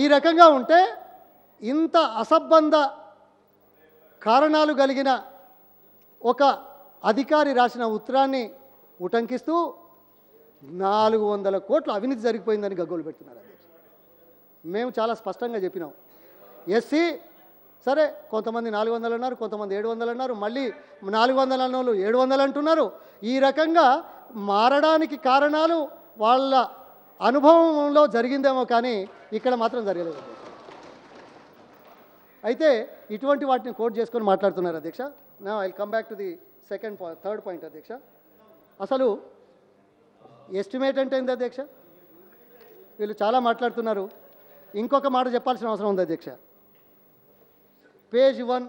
ఈ రకంగా ఉంటే ఇంత అసంబద్ధ కారణాలు కలిగిన ఒక అధికారి రాసిన ఉత్తరాన్ని ఉటంకిస్తూ 400 కోట్ల అవినీతి జరిగిపోయిందని గగ్గోలు పెడుతున్నారు అధ్యక్ష. మేము చాలా స్పష్టంగా చెప్పినాం, ఎస్సీ సరే కొంతమంది 400 అన్నారు, కొంతమంది 700 అన్నారు, మళ్ళీ 400 అన్నోళ్ళు 700 అంటున్నారు. ఈ రకంగా మారడానికి కారణాలు వాళ్ళ అనుభవంలో జరిగిందేమో కానీ ఇక్కడ మాత్రం జరగలేదు. అయితే ఇటువంటి వాటిని కోట్ చేసుకొని మాట్లాడుతున్నారు అధ్యక్ష. నా I come back to the third point అధ్యక్ష. అసలు ఎస్టిమేట్ అంటే ఏంది అధ్యక్ష? వీళ్ళు చాలా మాట్లాడుతున్నారు. ఇంకొక మాట చెప్పాల్సిన అవసరం ఉంది అధ్యక్ష. పేజ్ 1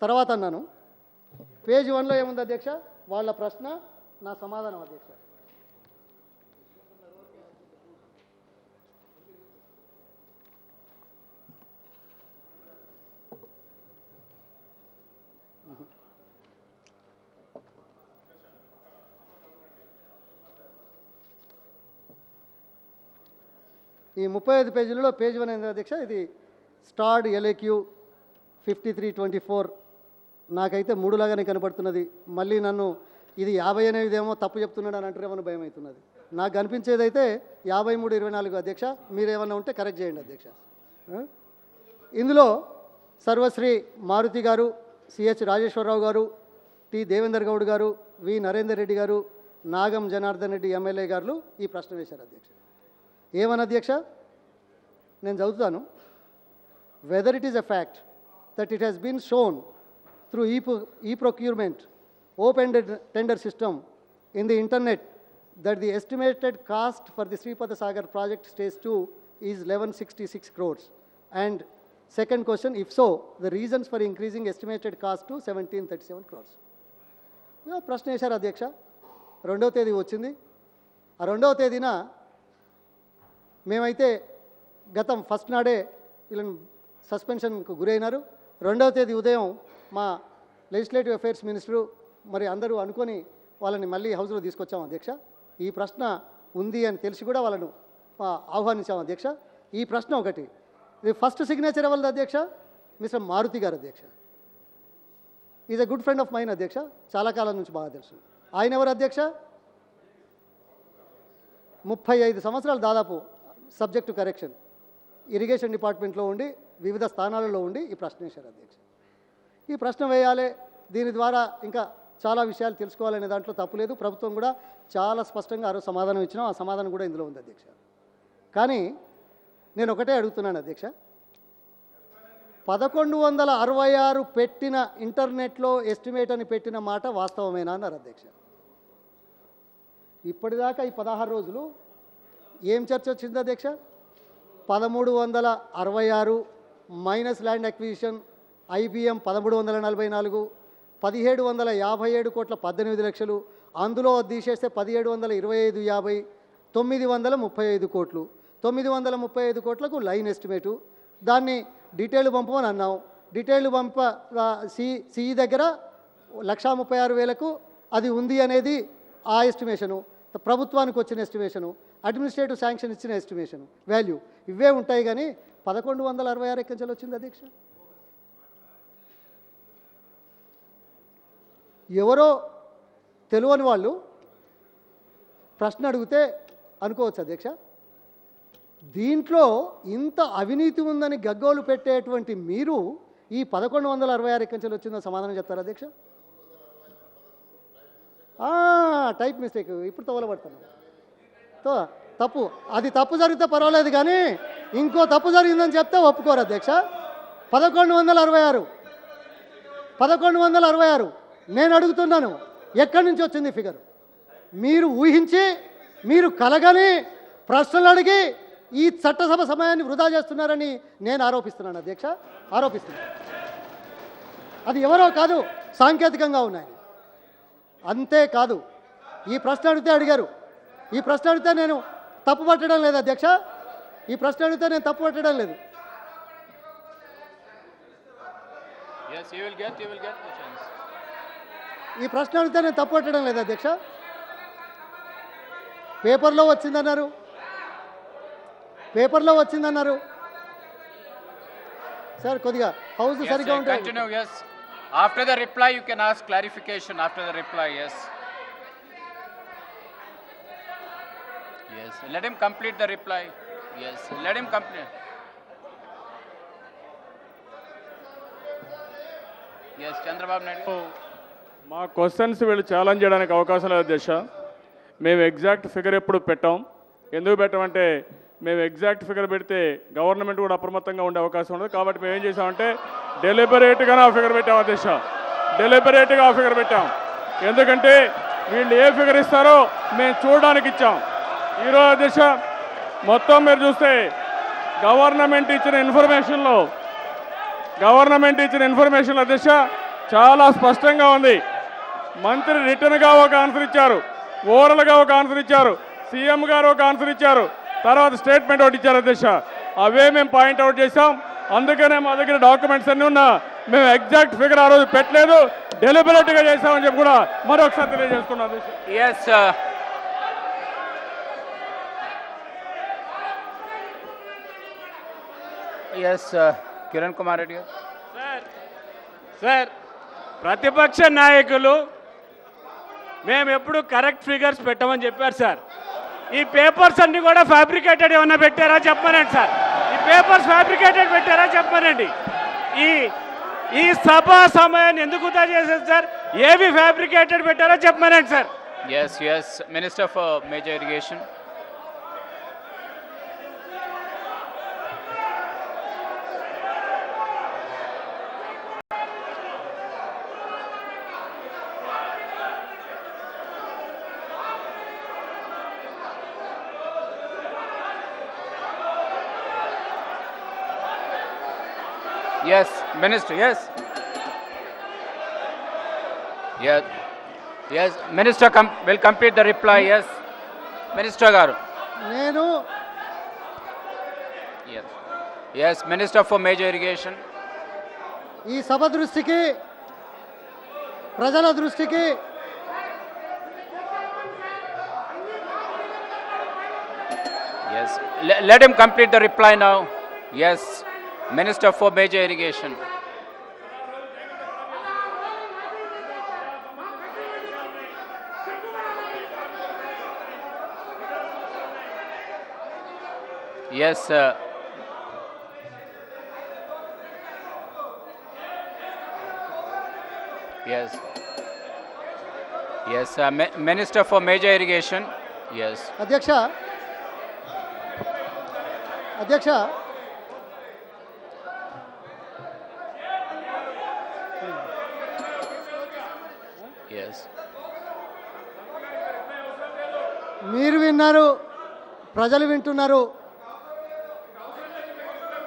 తర్వాత అన్నాను. పేజ్ 1లో ఏముంది అధ్యక్ష? వాళ్ళ ప్రశ్న, నా సమాధానం అధ్యక్ష. ఈ 35 పేజీలలో పేజ్ 1 ఏంది అధ్యక్ష? ఇది స్టార్డ్ ఎల్ఏక్యూ 5324. నాకైతే 3 లాగానే కనపడుతున్నది. మళ్ళీ నన్ను ఇది 50 అనేదేమో తప్పు చెప్తున్నాడు అని అంటారేమో భయం అవుతున్నది. నాకు కనిపించేదైతే 5324 అధ్యక్ష. మీరేమన్నా ఉంటే కరెక్ట్ చేయండి అధ్యక్ష. ఇందులో సర్వశ్రీ మారుతి గారు, సిహెచ్ రాజేశ్వరరావు గారు, టి దేవేందర్ గౌడ్ గారు, వి నరేందర్ రెడ్డి గారు, నాగం జనార్దన్ రెడ్డి ఎమ్మెల్యే గారు ఈ ప్రశ్న వేశారు అధ్యక్ష. ఏమని అధ్యక్ష? నేను చదువుతాను. Whether it is a fact that it has been shown through e-procurement open tender system in the internet that the estimated cost for the Sripada Sagar project stage 2 is 1166 crores. And second question, if so, the reasons for increasing estimated cost to 1737 crores. ప్రశ్న వేశారు అధ్యక్ష. 2వ తేదీ వచ్చింది. ఆ 2వ తేదీన మేమైతే గతం ఫస్ట్ నాడే వీళ్ళని సస్పెన్షన్కు గురైనారు. 2వ తేదీ ఉదయం మా లెజిస్లేటివ్ అఫైర్స్ మినిస్టరు మరి అందరూ అనుకొని వాళ్ళని మళ్ళీ హౌస్లో తీసుకొచ్చాము అధ్యక్ష. ఈ ప్రశ్న ఉంది అని తెలిసి కూడా వాళ్ళను ఆహ్వానించాము అధ్యక్ష. ఈ ప్రశ్న ఒకటి, ఇది ఫస్ట్ సిగ్నేచర్ ఎవరిది అధ్యక్ష? మిస్టర్ మారుతి గారు అధ్యక్ష. Is a good friend of mine అధ్యక్ష, చాలా కాలం నుంచి బాగా తెలుసు. ఆయన ఎవరు అధ్యక్ష? 35 సంవత్సరాలు దాదాపు సబ్జెక్టు కరెక్షన్ ఇరిగేషన్ డిపార్ట్మెంట్లో ఉండి వివిధ స్థానాలలో ఉండి ఈ ప్రశ్న వేశారు అధ్యక్ష. ఈ ప్రశ్న వేయాలి, దీని ద్వారా ఇంకా చాలా విషయాలు తెలుసుకోవాలనే దాంట్లో తప్పు లేదు. ప్రభుత్వం కూడా చాలా స్పష్టంగా ఆ రోజు సమాధానం ఇచ్చినాం. ఆ సమాధానం కూడా ఇందులో ఉంది అధ్యక్ష. కానీ నేను ఒకటే అడుగుతున్నాను అధ్యక్ష, 1166 పెట్టిన ఇంటర్నెట్లో ఎస్టిమేట్ అని పెట్టిన మాట వాస్తవమేనా అన్నారు అధ్యక్ష. ఇప్పటిదాకా ఈ 16 రోజులు ఏం చర్చ వచ్చింది అధ్యక్ష? 1366 మైనస్ ల్యాండ్ అక్విజిషన్, IBM 1344, 1757 కోట్ల 18 లక్షలు, అందులో తీసేస్తే 1725, 935 కోట్లు, 935 కోట్లకు లైన్ ఎస్టిమేటు. దాన్ని డీటెయిల్ పంపమని అన్నాం. డీటెయిల్ పంప సిఈ దగ్గర 136,000కు అది ఉంది అనేది ఆ ఎస్టిమేషను. ప్రభుత్వానికి వచ్చిన ఎస్టిమేషను, అడ్మినిస్ట్రేటివ్ శాంక్షన్ ఇచ్చిన ఎస్టిమేషను వాల్యూ ఇవే ఉంటాయి. కానీ 1166 ఎక్కడి నుంచి వచ్చింది అధ్యక్ష? ఎవరో తెలియని వాళ్ళు ప్రశ్న అడిగితే అనుకోవచ్చు అధ్యక్ష. దీంట్లో ఇంత అవినీతి ఉందని గగ్గోలు పెట్టేటువంటి మీరు ఈ 1166 ఎక్కడి నుంచి వచ్చిందో సమాధానం చెప్తారా అధ్యక్ష? టైప్ మిస్టేక్, ఇప్పుడు తోలబడతాను. తప్పు, అది తప్పు జరిగితే పర్వాలేదు, కానీ ఇంకో తప్పు జరిగిందని చెప్తే ఒప్పుకోరు అధ్యక్ష. 1166 నేను అడుగుతున్నాను, ఎక్కడి నుంచి వచ్చింది ఫిగర్? మీరు ఊహించి, మీరు కలగని ప్రశ్నలు అడిగి ఈ చట్టసభ సమయాన్ని వృధా చేస్తున్నారని నేను ఆరోపిస్తున్నాను అధ్యక్ష, ఆరోపిస్తున్నాను. అది ఎవరో కాదు, సాంకేతికంగా ఉన్నాయి. అంతేకాదు, ఈ ప్రశ్న అడిగితే అడిగారు, ఈ ప్రశ్న అడిగితే నేను తప్పు పట్టడం లేదు అధ్యక్ష, ఈ ప్రశ్న అడిగితే నేను తప్పు పట్టడం లేదు. ఈ ప్రశ్న అడిగితే నేను తప్పు పట్టడం లేదు అధ్యక్ష. పేపర్లో వచ్చిందన్నారు, పేపర్లో వచ్చిందన్నారు. సార్ కొద్దిగా హౌస్ సరిగ్గా ఉంటుంది.
Continue, yes. After the reply, you can ask clarification after the reply, yes. Yes, let him complete the reply. Yes, let him complete. Yes, Chandrababu Naidu.
మా క్వశ్చన్స్ వీళ్ళు ఛాలెంజ్ చేయడానికి అవకాశం లేదు అధ్యక్ష. మేము ఎగ్జాక్ట్ ఫిగర్ ఎప్పుడు పెట్టాం. ఎందుకు పెట్టామంటే మేము ఎగ్జాక్ట్ ఫిగర్ పెడితే గవర్నమెంట్ కూడా అప్రమత్తంగా ఉండే అవకాశం ఉండదు. కాబట్టి మేము ఏం చేసామంటే డెలిబరేట్గానే ఆ ఫిగర్ పెట్టాం అధ్యక్ష, డెలిబరేట్గా ఆ ఫిగర్ పెట్టాం. ఎందుకంటే వీళ్ళు ఏ ఫిగర్ ఇస్తారో మేము చూడడానికి ఇచ్చాం. ఈరోజు అధ్యక్ష మొత్తం మీరు చూస్తే గవర్నమెంట్ ఇచ్చిన ఇన్ఫర్మేషన్లో అధ్యక్ష చాలా స్పష్టంగా ఉంది. మంత్రి రిటర్న్గా ఒక ఆన్సర్ ఇచ్చారు, ఓరల్గా ఒక ఆన్సర్ ఇచ్చారు, సీఎం గారు ఒక ఆన్సర్ ఇచ్చారు, తర్వాత స్టేట్మెంట్ ఒకటి ఇచ్చారు అధ్యక్ష. అవే మేము పాయింట్అవుట్ చేసాం. అందుకనే మా దగ్గర డాక్యుమెంట్స్ అన్నీ ఉన్నా మేము ఎగ్జాక్ట్ ఫిగర్ ఆ రోజు పెట్టలేదు, డెలిబరేట్గా చేసామని చెప్పి కూడా మరొకసారి తెలియజేసుకున్నాం అధ్యక్ష.
Yes, yes, Kiran Kumar Reddy.
Sir ప్రతిపక్ష నాయకులు మేము ఎప్పుడు కరెక్ట్ ఫిగర్స్ పెట్టమని చెప్పారు సార్. ఈ పేపర్స్ అన్ని కూడా ఫ్యాబ్రికేటెడ్ ఏమన్నా పెట్టారా చెప్పమనండి సార్. ఈ పేపర్స్ ఫ్యాబ్రికేటెడ్ పెట్టారా చెప్పమనండి. ఈ సభా సమయాన్ని ఎందుకు వృధా చేశారు సార్? ఏవి ఫ్యాబ్రికేటెడ్ పెట్టారో చెప్పమనండి sir.
Yes, yes, Minister for Major Irrigation. Yes, Minister, yes. Yeah. Yes, Minister will complete the reply. Yes, Minister Garu.
నేను
Yes. Yes, Minister for Major Irrigation.
ఈ సభ దృష్టికి, ప్రజల దృష్టికి
Yes, let him complete the reply now. Yes, Minister for Major Irrigation. Yes, yes, yes, Minister for Major Irrigation. Yes,
అధ్యక్ష,
yes,
మీరు విన్నారు, ప్రజలు వింటున్నారు.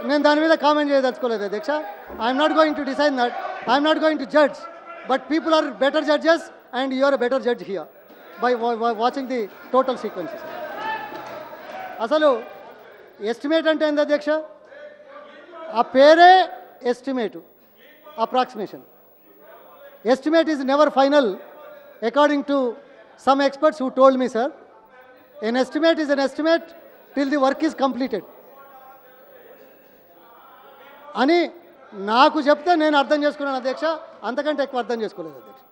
నేను దాని మీద కామెంట్ చేయదలుచుకోలేదు అధ్యక్ష. I'm not going to decide that, I'm not going to judge, but people are better judges and you are better judge here by watching the total sequences. అసలు ఎస్టిమేట్ అంటే ఏంది అధ్యక్ష? ఆ పేరే estimate, approximation. Estimate is never final according to some experts who told me sir. An estimate is an estimate till the work is completed. అని నాకు చెప్తే నేను అర్థం చేసుకున్నాను అధ్యక్ష, అంతకంటే ఎక్కువ అర్థం చేసుకోలేదు అధ్యక్ష.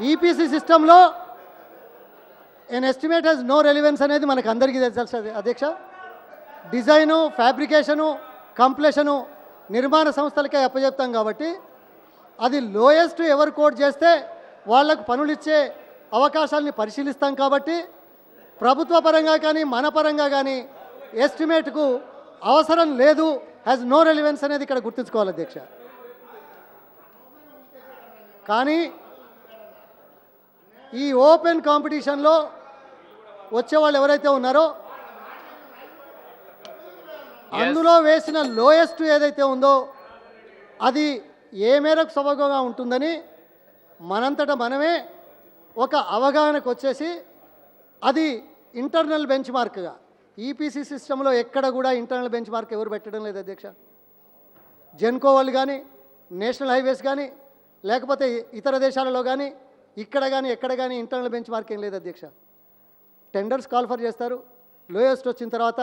ఈపీసీ సిస్టంలో ఎన్ ఎస్టిమేట్ హ్యాస్ నో రెలివెన్స్ అనేది మనకు అందరికీ తెలుసు అధ్యక్ష. డిజైను, ఫ్యాబ్రికేషను, కంప్లీషను నిర్మాణ సంస్థలకే అప్పచెప్తాం కాబట్టి అది లోయెస్ట్ ఎవరు కోట్ చేస్తే వాళ్లకు పనులు ఇచ్చే అవకాశాలని పరిశీలిస్తాం కాబట్టి ప్రభుత్వ పరంగా కానీ మన పరంగా కానీ ఎస్టిమేట్కు అవసరం లేదు, హ్యాస్ నో రెలివెన్స్ అనేది ఇక్కడ గుర్తుంచుకోవాలి అధ్యక్ష. కానీ ఈ ఓపెన్ కాంపిటీషన్లో వచ్చేవాళ్ళు ఎవరైతే ఉన్నారో అందులో వేసిన లోయెస్ట్ ఏదైతే ఉందో అది ఏ మేరకు సబబుగా ఉంటుందని మనంతటా మనమే ఒక అవగాహనకు వచ్చేసి అది ఇంటర్నల్ బెంచ్ మార్క్గా, ఈపీసీ సిస్టంలో ఎక్కడ కూడా ఇంటర్నల్ బెంచ్ మార్క్ ఎవరు పెట్టడం లేదు అధ్యక్ష. జెన్కో వాళ్ళు కానీ, నేషనల్ హైవేస్ కానీ, లేకపోతే ఇతర దేశాలలో కానీ, ఇక్కడ కానీ ఎక్కడ కానీ ఇంటర్నల్ బెంచ్ మార్క్ ఏం లేదు అధ్యక్ష. టెండర్స్ కాల్ఫర్ చేస్తారు, లోయెస్ట్ వచ్చిన తర్వాత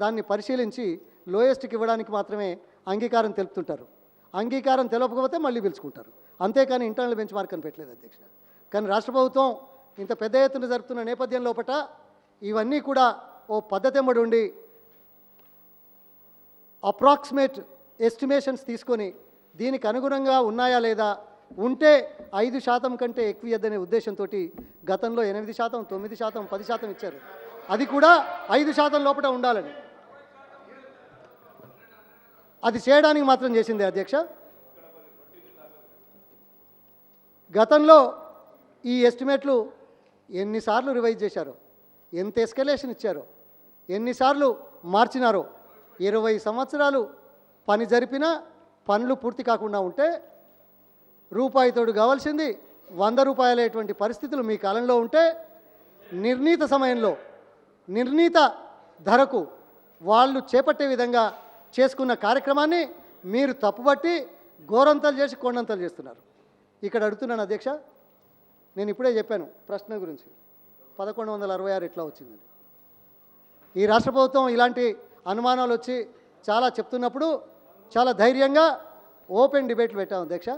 దాన్ని పరిశీలించి లోయెస్ట్కి ఇవ్వడానికి మాత్రమే అంగీకారం తెలుపుతుంటారు. అంగీకారం తెలపకపోతే మళ్ళీ పిలుచుకుంటారు, అంతేకాని ఇంటర్నల్ బెంచ్ మార్క్ అని పెట్టలేదు అధ్యక్ష. కానీ రాష్ట్ర ప్రభుత్వం ఇంత పెద్ద ఎత్తున జరుపుతున్న నేపథ్యం లోపల ఇవన్నీ కూడా ఓ పద్ధతి ఎంబడి ఉండి అప్రాక్సిమేట్ ఎస్టిమేషన్స్ తీసుకొని దీనికి అనుగుణంగా ఉన్నాయా లేదా, ఉంటే 5% కంటే ఎక్కువ ఇద్దనే ఉద్దేశంతో గతంలో 8%, 9%, 10% ఇచ్చారు. అది కూడా 5% లోపల ఉండాలని, అది చేయడానికి మాత్రం చేసింది అధ్యక్ష. గతంలో ఈ ఎస్టిమేట్లు ఎన్నిసార్లు రివైజ్ చేశారో, ఎంత ఎస్కలేషన్ ఇచ్చారో, ఎన్నిసార్లు మార్చినారో. 20 సంవత్సరాలు పని జరిపినా పనులు పూర్తి కాకుండా ఉంటే రూపాయితోడు కావాల్సింది 100 రూపాయలటువంటి పరిస్థితులు మీ కాలంలో ఉంటే నిర్ణీత సమయంలో నిర్ణీత ధరకు వాళ్ళు చేపట్టే విధంగా చేసుకున్న కార్యక్రమాన్ని మీరు తప్పుబట్టి గోరంతలు చేసి కొండంతలు చేస్తున్నారు. ఇక్కడ అడుగుతున్నాను అధ్యక్ష, నేను ఇప్పుడే చెప్పాను ప్రశ్న గురించి 1166 ఎట్లా వచ్చిందని. ఈ రాష్ట్ర ప్రభుత్వం ఇలాంటి అనుమానాలు వచ్చి చాలా చెప్తున్నప్పుడు చాలా ధైర్యంగా ఓపెన్ డిబేట్లు పెట్టాం అధ్యక్ష.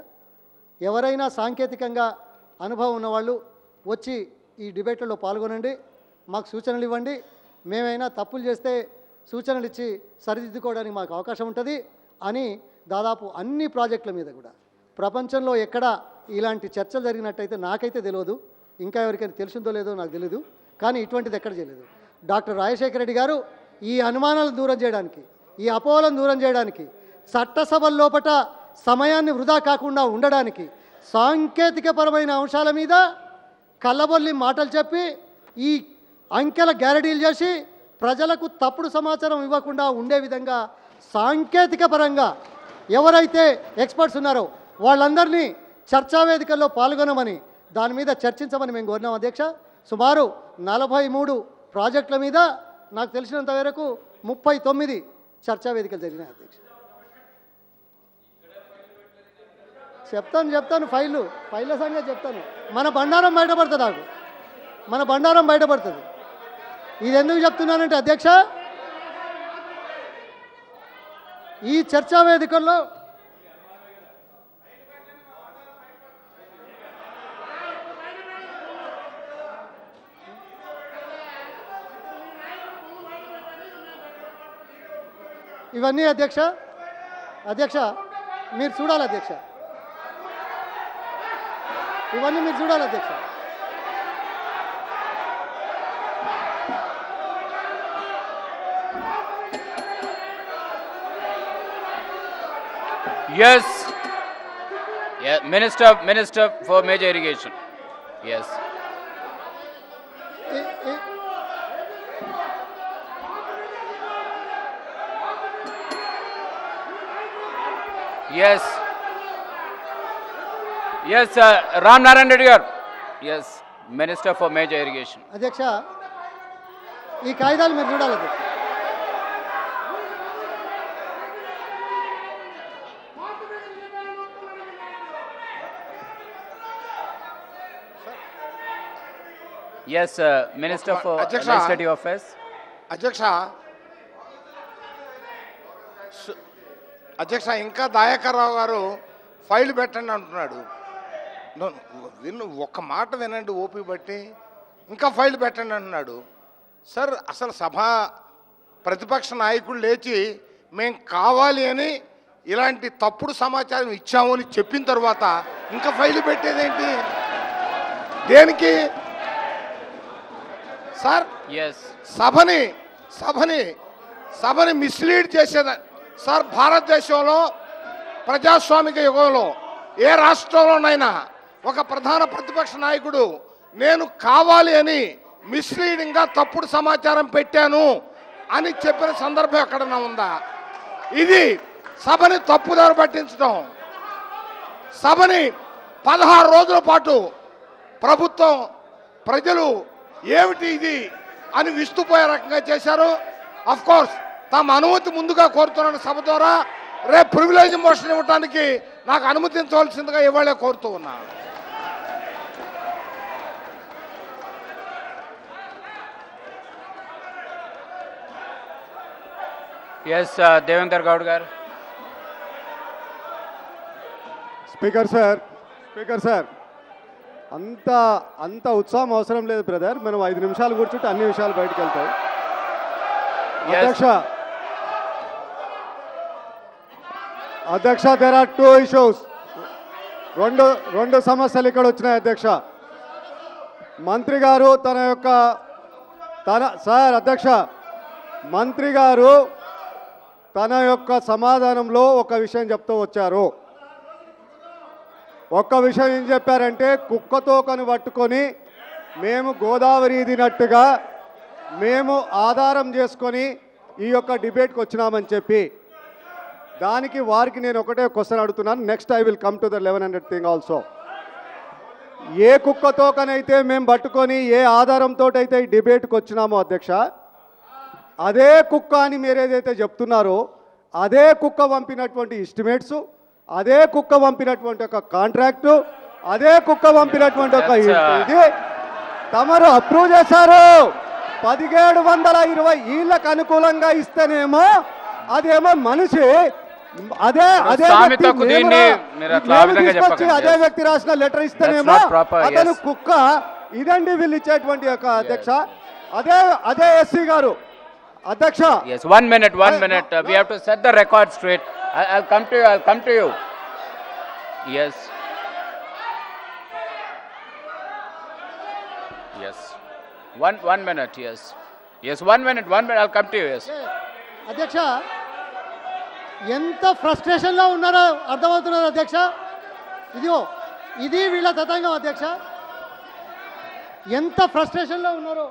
ఎవరైనా సాంకేతికంగా అనుభవం ఉన్నవాళ్ళు వచ్చి ఈ డిబేట్లలో పాల్గొనండి, మాకు సూచనలు ఇవ్వండి, మేమైనా తప్పులు చేస్తే సూచనలు ఇచ్చి సరిదిద్దుకోవడానికి మాకు అవకాశం ఉంటుంది అని దాదాపు అన్ని ప్రాజెక్టుల మీద కూడా ప్రపంచంలో ఎక్కడ ఇలాంటి చర్చలు జరిగినట్టయితే నాకైతే తెలియదు, ఇంకా ఎవరికైనా తెలిసిందో లేదో నాకు తెలియదు, కానీ ఇటువంటిది ఎక్కడ చేయలేదు. డాక్టర్ రాజశేఖర రెడ్డి గారు ఈ అనుమానాలను దూరం చేయడానికి, ఈ అపోహలను దూరం చేయడానికి, చట్టసభల లోపట సమయాన్ని వృధా కాకుండా ఉండడానికి సాంకేతికపరమైన అంశాల మీద కళ్ళబొల్లి మాటలు చెప్పి ఈ అంకెల గ్యారెంటీలు చేసి ప్రజలకు తప్పుడు సమాచారం ఇవ్వకుండా ఉండే విధంగా సాంకేతిక పరంగా ఎవరైతే ఎక్స్పర్ట్స్ ఉన్నారో వాళ్ళందరినీ చర్చా వేదికల్లో పాల్గొనమని దాని మీద చర్చించమని మేము కోరినాం అధ్యక్ష. సుమారు 43 ప్రాజెక్టుల మీద నాకు తెలిసినంత వరకు 39 చర్చా వేదికలు జరిగినాయి అధ్యక్ష. చెప్తాను ఫైళ్ళ సంగతి చెప్తాను. మన బండారం బయటపడుతుంది నాకు, మన బండారం బయటపడుతుంది. ఇది ఎందుకు చెప్తున్నానంటే అధ్యక్ష, ఈ చర్చా వేదికల్లో ఇవన్నీ అధ్యక్ష మీరు చూడాలి అధ్యక్ష, ఇవన్నీ మీరు చూడాలి అధ్యక్ష.
Yes. Yeah, Minister for Major Irrigation. Yes. Yes. Yes, Ram Narayan Reddy garu. Yes, Minister for Major Irrigation.
అధ్యక్ష ఈ కాయిదాలు మీరు చూడాలి అధ్యక్ష.
Yes, Minister for
Adhyaksha.
Legislative Affairs.
అధ్యక్ష ఇంకా దయాకర్రావు గారు ఫైల్ పెట్టండి అంటున్నాడు. ఒక్క మాట వినండి ఓపి బట్టి, ఇంకా ఫైల్ పెట్టండి అంటున్నాడు. సార్ అసలు ప్రతిపక్ష నాయకుడు లేచి మేం కావాలి అని ఇలాంటి తప్పుడు సమాచారం ఇచ్చాము అని చెప్పిన తర్వాత ఇంకా ఫైల్ పెట్టేదేంటి, దేనికి సార్? సభని మిస్లీడ్ చేసేది సార్. భారతదేశంలో ప్రజాస్వామిక యుగంలో ఏ రాష్ట్రంలోనైనా ఒక ప్రధాన ప్రతిపక్ష నాయకుడు నేను కావాలి అని మిస్లీడింగ్గా తప్పుడు సమాచారం పెట్టాను అని చెప్పిన సందర్భం ఎక్కడన్నా ఉందా? ఇది సభని తప్పుదారి పట్టించడం. సభని 16 రోజుల పాటు ప్రభుత్వం ప్రజలు ఏమిటి ఇది అని విస్తుపోయే రకంగా చేశారు. అఫ్ కోర్స్ తమ అనుమతి ముందుగా కోరుతున్నాను సభ ద్వారా. రేపు ప్రివిలేజ్ మోషన్ ఇవ్వడానికి నాకు అనుమతించవలసిందిగా ఇవాళ కోరుతూ ఉన్నా.
Yes, Devendra Gowda garu.
Speaker sir అంత ఉత్సాహం అవసరం లేదు బ్రదర్. మనం 5 నిమిషాలు కూర్చుంటే అన్ని విషయాలు బయటకు వెళ్తాయి. అధ్యక్ష దేర్ ఆర్ 2 ఇష్యూస్. రెండు సమస్యలు ఇక్కడ వచ్చినాయి అధ్యక్ష. మంత్రి గారు మంత్రి గారు తన యొక్క సమాధానంలో ఒక విషయం చెప్తూ వచ్చారు. ఒక్క విషయం ఏం చెప్పారంటే, కుక్కతోకను పట్టుకొని మేము గోదావరి ఇదినట్టుగా మేము ఆధారం చేసుకొని ఈ యొక్క డిబేట్కి వచ్చినామని చెప్పి, దానికి వారికి నేను ఒకటే క్వశ్చన్ అడుగుతున్నాను. Next I will come to the 1100 thing also. ఏ కుక్కతోకనైతే మేము పట్టుకొని ఏ ఆధారంతో అయితే ఈ డిబేట్కి వచ్చినామో అధ్యక్ష, అదే కుక్క అని మీరు ఏదైతే చెప్తున్నారో అదే కుక్క పంపినటువంటి ఎస్టిమేట్స్, అదే కుక్క పంపినటువంటి ఒక కాంట్రాక్టు, అదే కుక్క పంపినటువంటి ఒక ఇది తమరు అప్రూవ్ చేశారు. 1720 ఈళ్ళకు అనుకూలంగా ఇస్తేనేమో అదేమో మనిషి అదే వ్యక్తి రాసిన లెటర్ ఇస్తేనేమో అతను కుక్క. ఇదండి వీళ్ళు ఇచ్చేటువంటి ఒక అధ్యక్ష. అదే ఎస్సీ గారు అధ్యక్ష.
Yes, 1 minute. We have to set the record straight. I'll come to you. Yes. One minute. Yes, 1 minute. I'll come to you. Yes.
అధ్యక్ష ఎంత ఫ్రస్ట్రేషన్లో ఉన్నారో అర్థమవుతున్నారు అధ్యక్ష. ఇది వీళ్ళ తతంగం అధ్యక్ష, ఎంత ఫ్రస్ట్రేషన్లో ఉన్నారో.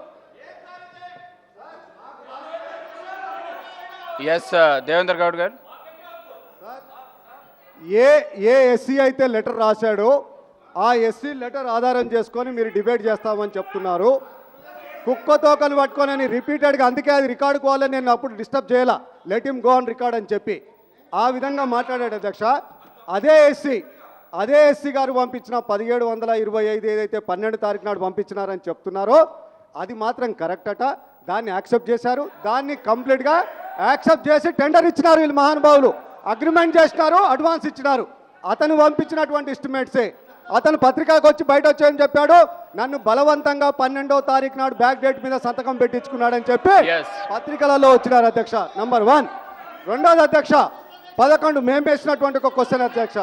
Yes, Devendra Gowda garu.
ఏ ఎస్సీ అయితే లెటర్ రాశాడో ఆ ఎస్సీ లెటర్ ఆధారం చేసుకొని మీరు డిబేట్ చేస్తామని చెప్తున్నారు. కుక్క తోకలు పట్టుకొని రిపీటెడ్గా, అందుకే అది రికార్డు కోవాలని నేను అప్పుడు డిస్టర్బ్ చేయాల, let him go on record అని చెప్పి ఆ విధంగా మాట్లాడాడు అధ్యక్ష. అదే ఎస్సీ గారు పంపించిన 1725 ఏదైతే 12 తారీఖు నాడు పంపించినారని చెప్తున్నారో అది మాత్రం కరెక్ట్ అట. దాన్ని యాక్సెప్ట్ చేశారు. దాన్ని కంప్లీట్గా యాక్సెప్ట్ చేసి టెండర్ ఇచ్చినారు వీళ్ళు మహానుభావులు. అగ్రిమెంట్ చేసినారు, అడ్వాన్స్ ఇచ్చినారు. అతను పంపించినటువంటి ఎస్టిమేట్సే. అతను పత్రికకు వచ్చి బయట వచ్చాయని చెప్పాడు. నన్ను బలవంతంగా 12వ తారీఖు నాడు బ్యాక్ డేట్ మీద సంతకం పెట్టించుకున్నాడని చెప్పి పత్రికలలో వచ్చినారు అధ్యక్ష. నంబర్ 1. రెండోది అధ్యక్ష, 11 మేము వేసినటువంటి ఒక క్వశ్చన్ అధ్యక్ష.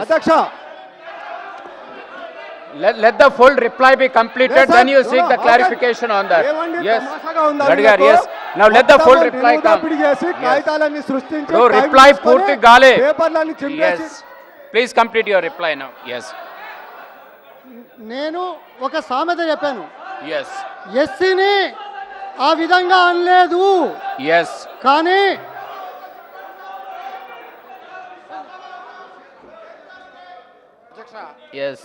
అధ్యక్ష,
let the full reply be completed,
Yes, sir.
then you seek
No,
the
no,
clarification on that.
ఏమండి
Yes,
తమాషాగా ఉందా
Reddy garu,
మీకు?
yes. Now let the full reply
మొత్తం
come.
నిలువుదోపిడీ చేసి కాగితాలన్నీ సృష్టించి
Bro,
టైం
reply
తీసుకొని
పూర్తి కాలే.
పేపర్లన్నీ చింపేసి
Yes, please complete your reply now. Yes,
నేను ఒక సామెత చెప్పాను,
yes,
ఎస్సీని ఆ విధంగా అనలేదు,
yes.
కానీ
Yes,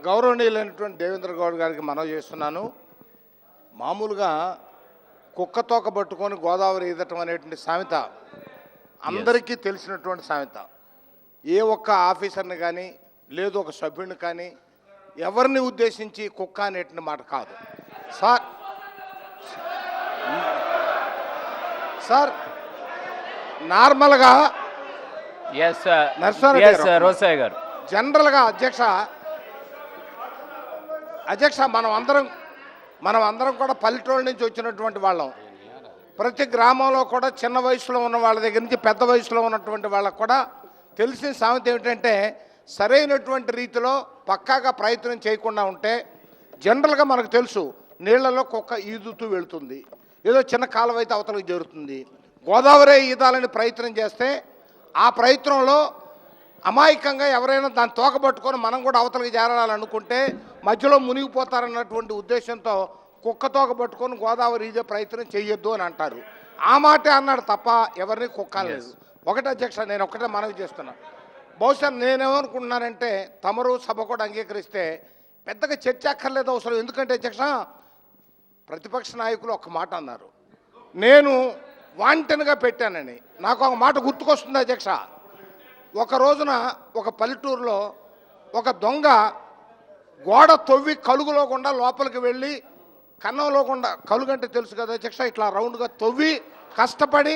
గౌరవనీయులైనటువంటి దేవేంద్ర గౌడ్ గారికి మనవి చేస్తున్నాను. మామూలుగా కుక్కతోక పట్టుకొని గోదావరి ఈదటం అనేటువంటి సామెత అందరికీ తెలిసినటువంటి సామెత. ఏ ఒక్క ఆఫీసర్ని కానీ లేదు ఒక సభ్యుడిని కానీ ఎవరిని ఉద్దేశించి కుక్క అనేటువంటి మాట కాదు సార్. నార్మల్గా
yes,
నరసింహారెడ్డి
yes,
గారు.
Rosai garu.
జనరల్గా అధ్యక్ష మనం అందరం కూడా పల్లెటూళ్ళ నుంచి వచ్చినటువంటి వాళ్ళం. ప్రతి గ్రామంలో కూడా చిన్న వయసులో ఉన్న వాళ్ళ దగ్గర నుంచి పెద్ద వయసులో ఉన్నటువంటి వాళ్ళకు కూడా తెలిసిన సామెత ఏమిటంటే, సరైనటువంటి రీతిలో పక్కాగా ప్రయత్నం చేయకుండా ఉంటే జనరల్గా మనకు తెలుసు నీళ్లలో కుక్క ఈదుతూ వెళుతుంది, ఏదో చిన్న కాలువ అయితే అవతలకు జరుగుతుంది. గోదావరి ఈదాలని ప్రయత్నం చేస్తే ఆ ప్రయత్నంలో అమాయకంగా ఎవరైనా దాన్ని తోకబట్టుకొని మనం కూడా అవతలకి చేరాలనుకుంటే మధ్యలో మునిగిపోతారన్నటువంటి ఉద్దేశంతో కుక్క తోకబట్టుకొని గోదావరి ఈదే ప్రయత్నం చేయొద్దు అని అంటారు. ఆ మాటే అన్నాడు తప్ప ఎవరిని కుక్క లేదు. ఒకటి అధ్యక్ష, నేను ఒకటే మనవి చేస్తున్నా. బహుశా నేనేమనుకుంటున్నానంటే తమరు సభ కూడా అంగీకరిస్తే పెద్దగా చర్చ అక్కర్లేదు అవసరం. ఎందుకంటే అధ్యక్ష, ప్రతిపక్ష నాయకులు ఒక మాట అన్నారు, నేను వాంటెన్గా పెట్టానని. నాకు ఒక మాట గుర్తుకొస్తుంది అధ్యక్ష. ఒక రోజున ఒక పల్లెటూరులో ఒక దొంగ గోడ తవ్వి కలుగులో గుండా లోపలికి వెళ్ళి కన్నంలో గుండా, కలుగంటే తెలుసు కదా అధ్యక్ష, ఇట్లా రౌండ్గా తవ్వి కష్టపడి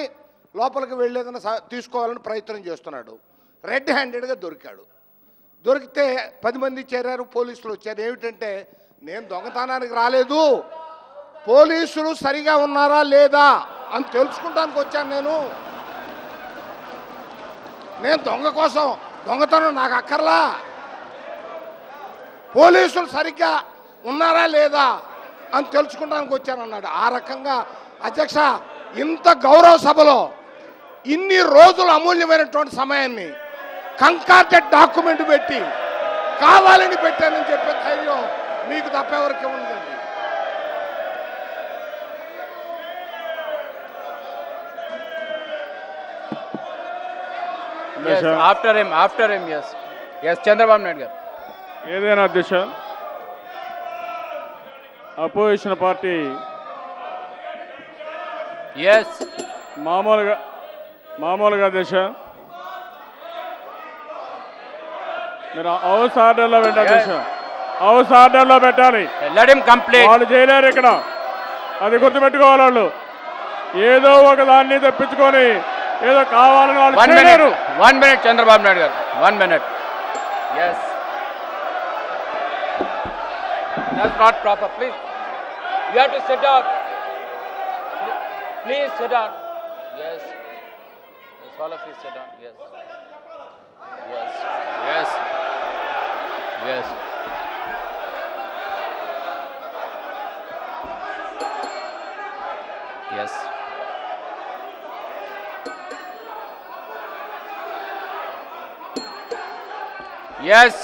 లోపలికి వెళ్ళేదని తీసుకోవాలని ప్రయత్నం చేస్తున్నాడు. రెడ్ హ్యాండెడ్గా దొరికాడు. దొరికితే 10 మంది చేరారు, పోలీసులు వచ్చారు. ఏమిటంటే, నేను దొంగతనానికి రాలేదు, పోలీసులు సరిగా ఉన్నారా లేదా అని తెలుసుకుంటానికి వచ్చాను. నేను దొంగ కోసం దొంగతనం నాకు అక్కర్లా, పోలీసులు సరిగ్గా ఉన్నారా లేదా అని తెలుసుకుంటానికి వచ్చానన్నాడు. ఆ రకంగా అధ్యక్ష, ఇంత గౌరవ సభలో ఇన్ని రోజులు అమూల్యమైనటువంటి సమయాన్ని కంకార్టెడ్ డాక్యుమెంట్ పెట్టి కావాలని పెట్టానని చెప్పే ధైర్యం మీకు తప్ప ఎవరికి ఉందండి.
Yes, after him, yes. Yes, Chandrababu Naidu garu.
ఏదైనా అధ్యక్ష, అపోజిషన్ పార్టీ
Yes,
మామూలుగా అధ్యక్ష, మీరు హౌస్ ఆర్డర్లో పెట్టాలి అధ్యక్ష, హౌస్ ఆర్డర్లో పెట్టాలి.
let him complete.
వాళ్ళు చేయలేరు ఇక్కడ, అది గుర్తుపెట్టుకోవాలి. వాళ్ళు ఏదో ఒక దాన్ని తెప్పించుకొని ఏదో కావాలని వాళ్ళు చేయలేరు.
1 minute, Chandrababu Naidu garu. 1 minute. Yes. That's not proper. Please, you have to sit down. Please sit down. Yes. Yes, all of you sit down. Yes. Yes. Yes. Yes. Yes.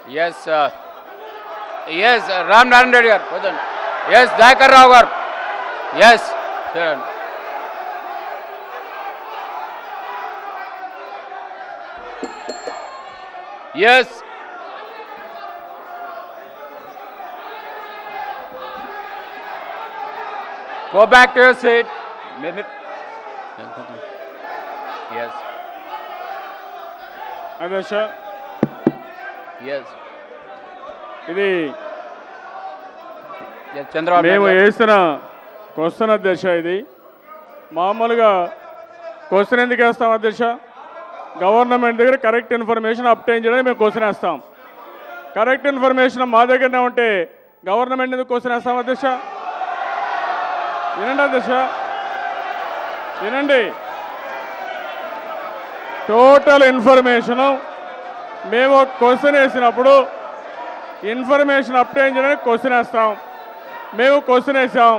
Yes. Yes. Yes. Ram Narayan Reddy garu. Present. Yes. Dakar Rao garu. Yes. Sir. Yes. Go back to your seat. Yes.
అధ్యక్ష
Yes.
ఇది
Yes, Chandrababu
మేము
Naidu garu.
వేసిన question అధ్యక్ష. ఇది మామూలుగా question ఎందుకు వేస్తాం అధ్యక్ష? గవర్నమెంట్ దగ్గర కరెక్ట్ ఇన్ఫర్మేషన్ అప్టైన్ చేయడానికి మేము క్వశ్చన్ వేస్తాం. కరెక్ట్ ఇన్ఫర్మేషన్ మా దగ్గరనే ఉంటే గవర్నమెంట్ ఎందుకు క్వశ్చన్ వేస్తాం అధ్యక్ష? వినండి అధ్యక్ష, వినండి. టోటల్ ఇన్ఫర్మేషను మేము క్వశ్చన్ వేసినప్పుడు ఇన్ఫర్మేషన్ అప్టైన్ చేయడానికి క్వశ్చన్ వేస్తాం. మేము క్వశ్చన్ వేసాం.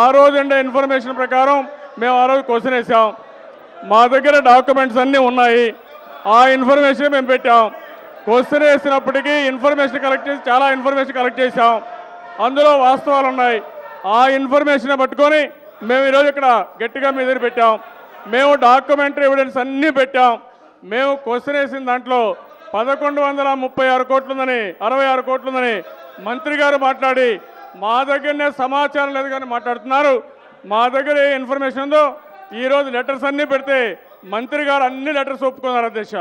ఆ రోజు ఉండే ఇన్ఫర్మేషన్ ప్రకారం మేము ఆ రోజు క్వశ్చన్ వేసాం. మా దగ్గర డాక్యుమెంట్స్ అన్నీ ఉన్నాయి. ఆ ఇన్ఫర్మేషన్ మేము పెట్టాం. క్వశ్చన్ వేసినప్పటికీ ఇన్ఫర్మేషన్ కలెక్ట్ చేసి చాలా ఇన్ఫర్మేషన్ కలెక్ట్ చేసాం. అందులో వాస్తవాలు ఉన్నాయి. ఆ ఇన్ఫర్మేషన్ పట్టుకొని మేము ఈరోజు ఇక్కడ గట్టిగా మీ దగ్గర పెట్టాం. మేము డాక్యుమెంటరీ ఎవిడెన్స్ అన్నీ పెట్టాం. మేము క్వశ్చన్ వేసిన దాంట్లో 1136 కోట్లు ఉందని, 66 కోట్లు ఉందని మంత్రి గారు మాట్లాడి మా దగ్గరనే సమాచారం లేదు కానీ మాట్లాడుతున్నారు. మా దగ్గర ఏ ఇన్ఫర్మేషన్ ఉందో ఈరోజు లెటర్స్ అన్నీ పెడితే మంత్రి గారు అన్ని లెటర్స్ ఒప్పుకున్నారు అధ్యక్ష.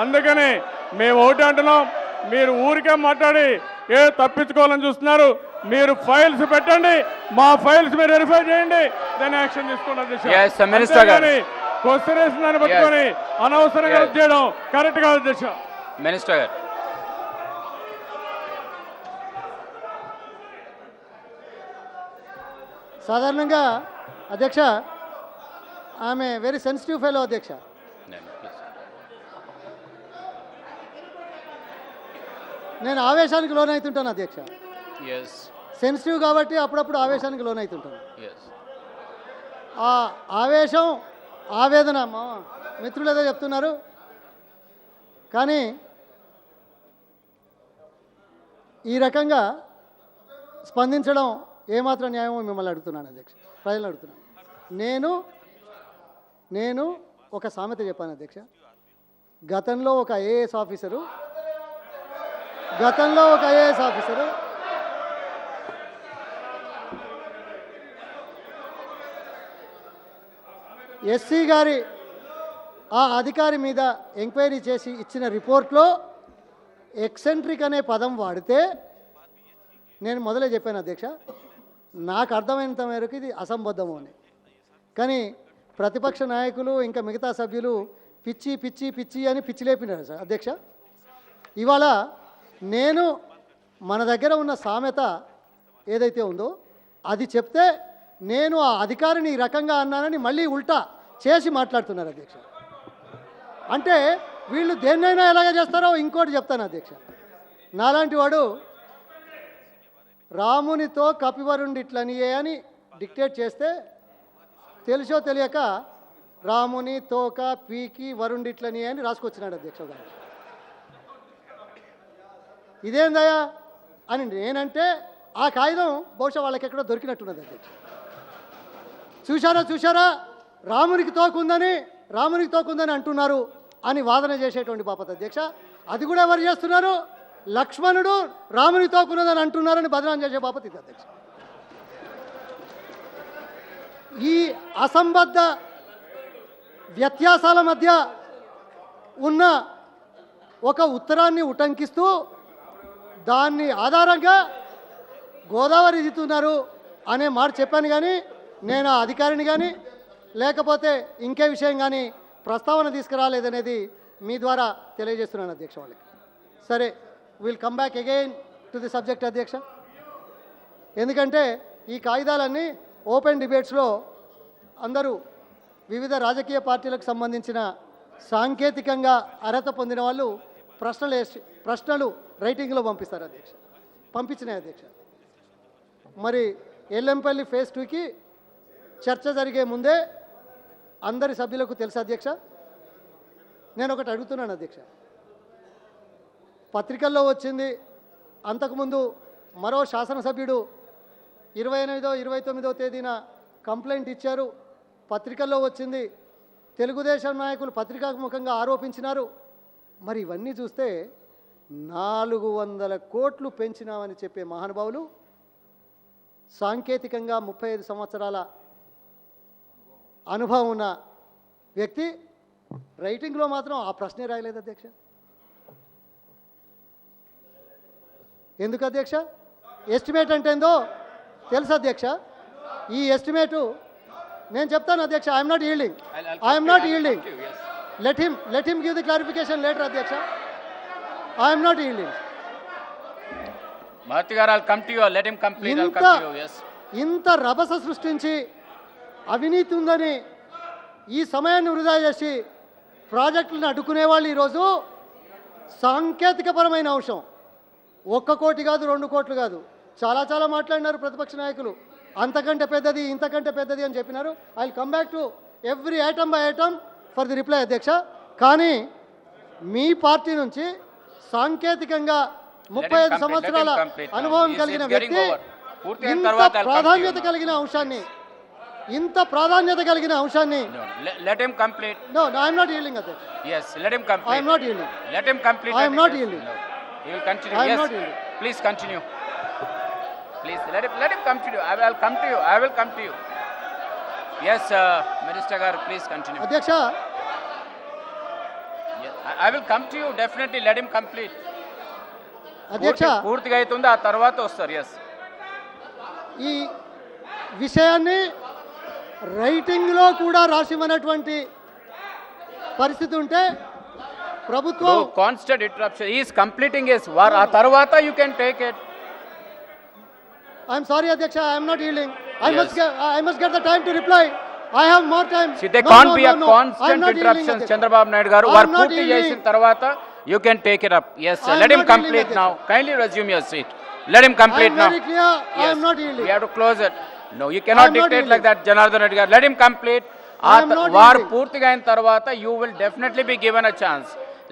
అందుకని మేము ఒకటి అంటున్నాం, మీరు ఊరికే మాట్లాడి తప్పించుకోవాలని చూస్తున్నారు. మీరు ఫైల్స్ పెట్టండి, మా ఫైల్స్ మీరు వెరిఫై చేయండి, దాన్ని యాక్షన్ తీసుకోండి అధ్యక్ష.
Yes, sir, Minister గారు.
క్వశ్చన్ వేసిన దాన్ని పట్టుకొని అనవసరంగా
Yes.
చేయడం కరెక్ట్ కాదు అధ్యక్ష.
Minister garu.
సాధారణంగా అధ్యక్ష ఆమె వెరీ సెన్సిటివ్ ఫెలో అధ్యక్ష.
No, no, please.
నేను ఆవేశానికి లోనవుతుంటాను అధ్యక్ష.
Yes.
సెన్సిటివ్ కాబట్టి అప్పుడప్పుడు ఆవేశానికి లోనవుతుంటాను.
Yes.
ఆ ఆవేశం ఆవేదన మా మిత్రులు ఏదో చెప్తున్నారు కానీ ఈ రకంగా స్పందించడం ఏమాత్రం న్యాయమో మిమ్మల్ని అడుగుతున్నాను అధ్యక్ష, ప్రజలు అడుగుతున్నాను. నేను ఒక సామెత చెప్పాను అధ్యక్ష. గతంలో ఒక ఐఏఎస్ ఆఫీసరు ఎస్సీ గారి ఆ అధికారి మీద ఎంక్వైరీ చేసి ఇచ్చిన రిపోర్ట్లో ఎక్సెంట్రిక్ అనే పదం వాడితే నేను మొదలే చెప్పాను అధ్యక్ష, నాకు అర్థమైనంత మేరకు ఇది అసంబద్ధము అని. కానీ ప్రతిపక్ష నాయకులు ఇంకా మిగతా సభ్యులు పిచ్చి పిచ్చి పిచ్చి అని పిచ్చి లేపినారు సార్ అధ్యక్ష. ఇవాళ నేను మన దగ్గర ఉన్న సామెత ఏదైతే ఉందో అది చెప్తే నేను ఆ అధికారిని ఈ రకంగా అన్నానని మళ్ళీ ఉల్టా చేసి మాట్లాడుతున్నారు అధ్యక్ష. అంటే వీళ్ళు దేన్నైనా ఎలాగ చేస్తారో ఇంకోటి చెప్తాను అధ్యక్ష. నాలాంటి వాడు రామునితో కపివరుండిట్లనియే అని డిక్టేట్ చేస్తే తెలుసో తెలియక రాముని తోక పీకి వరుండిట్లనియే అని రాసుకొచ్చినాడు అధ్యక్ష గారు. ఇదేందయ్యా అని నేనంటే ఆ కాగితం బహుశా వాళ్ళకి ఎక్కడో దొరికినట్టున్నది అధ్యక్ష. చూశారా రామునికి తోకుందని అంటున్నారు అని వాదన చేసేటువంటి బాపత్ అధ్యక్ష. అది కూడా ఎవరు చేస్తున్నారు? లక్ష్మణుడు రాముని తోకున్నదని అంటున్నారని బదనాం చేసే బాపత్ ఇది అధ్యక్ష. ఈ అసంబద్ధ వ్యత్యాసాల మధ్య ఉన్న ఒక ఉత్తరాన్ని ఉటంకిస్తూ దాన్ని ఆధారంగా గోదావరి దితున్నారు అనే మాట చెప్పాను. కానీ నేను ఆ అధికారిని కానీ లేకపోతే ఇంకే విషయం కానీ ప్రస్తావన తీసుకురాలేదనేది మీ ద్వారా తెలియజేస్తున్నాను అధ్యక్ష వాళ్ళకి. సరే, will come back again to the subject అధ్యక్ష. ఎందుకంటే ఈ కాగితాలన్నీ ఓపెన్ డిబేట్స్లో అందరూ వివిధ రాజకీయ పార్టీలకు సంబంధించిన సాంకేతికంగా అర్హత పొందిన వాళ్ళు ప్రశ్నలు రైటింగ్లో పంపిస్తారు అధ్యక్ష. పంపించినాయి అధ్యక్ష. మరి ఎల్లంపల్లి ఫేజ్ 2కి చర్చ జరిగే ముందే అందరి సభ్యులకు తెలుసు అధ్యక్ష. నేను ఒకటి అడుగుతున్నాను అధ్యక్ష. పత్రికల్లో వచ్చింది, అంతకుముందు మరో శాసనసభ్యుడు 28వ 29వ తేదీన కంప్లైంట్ ఇచ్చారు, పత్రికల్లో వచ్చింది, తెలుగుదేశం నాయకులు పత్రికాముఖంగా ఆరోపించినారు. మరి ఇవన్నీ చూస్తే 400 కోట్లు పెంచినామని చెప్పే మహానుభావులు సాంకేతికంగా 35 సంవత్సరాల అనుభవం ఉన్న వ్యక్తి రైటింగ్లో మాత్రం ఆ ప్రశ్నే రాయలేదు అధ్యక్ష. ఎందుకు అధ్యక్ష? ఎస్టిమేట్ అంటే ఏందో తెలుసు అధ్యక్ష. ఈ ఎస్టిమేటు నేను చెప్తాను అధ్యక్ష. I'm not yielding, I'm not yielding. Let him give the clarification later అధ్యక్ష. I'm not yielding.
Mahathi garu, I'll come to you. Let him complete. I'll come to you. Yes.
ఇంత రభస సృష్టించి అవినీతి ఉందని ఈ సమయాన్ని వృధా చేసి ప్రాజెక్టులను అడ్డుకునే వాళ్ళు ఈరోజు సాంకేతికపరమైన అంశం 1 కోటి కాదు 2 కోట్లు కాదు చాలా చాలా మాట్లాడినారు ప్రతిపక్ష నాయకులు. అంతకంటే పెద్దది ఇంతకంటే పెద్దది అని చెప్పినారు. I will come back to every item by item for the reply అధ్యక్ష. కానీ మీ పార్టీ నుంచి సాంకేతికంగా 35 సంవత్సరాల అనుభవం కలిగిన వ్యక్తి ఇంత ప్రాధాన్యత కలిగిన అంశాన్ని
Let him complete.
No, I am not yielding అధ్యక్ష.
Yes, let him complete.
I am not yielding.
Let him complete.
I am not yielding.
No. He will continue.
I am
Yes.
not yielding.
Please continue. Please let him continue. I will come to you. I will come to you. Yes, Minister Garu, please continue.
అధ్యక్ష
Yes, I will come to you definitely. Let him complete.
అధ్యక్ష
పూర్తిగా అవుతుంది ఆ తర్వాత వస్తారు. Yes,
ఈ విషయాన్ని రైటింగ్లో కూడా రాసిమన్నటువంటి పరిస్థితి ఉంటే ప్రభుత్వం
constant interruption is completing his war. ఆ తర్వాత you can take it.
I'm sorry అధ్యక్ష. I'm not yielding.
Yes.
I must get the time to reply. I have more time.
See, they
No,
can't
no,
be
no,
a
no.
constant
I'm not yielding,
interruptions.
Adhyaksh.
Chandrababu Naidu garu
I'm
వారు
not
పూర్తి
yielding.
చేసిన తర్వాత you can take it up. Yes, sir.
I'm
Let him
not yielding,
complete now.
Adhyaksh.
Kindly resume your seat. Let him complete
I'm
now.
very clear. I
Yes,
am not yielding.
we have to close it. No, you cannot
I'm not
dictate like
yielding.
that, Janardhan Reddy garu. Let him complete.
I am not
వారు
yielding.
పూర్తిగా అయిన తర్వాత you will definitely be given a chance.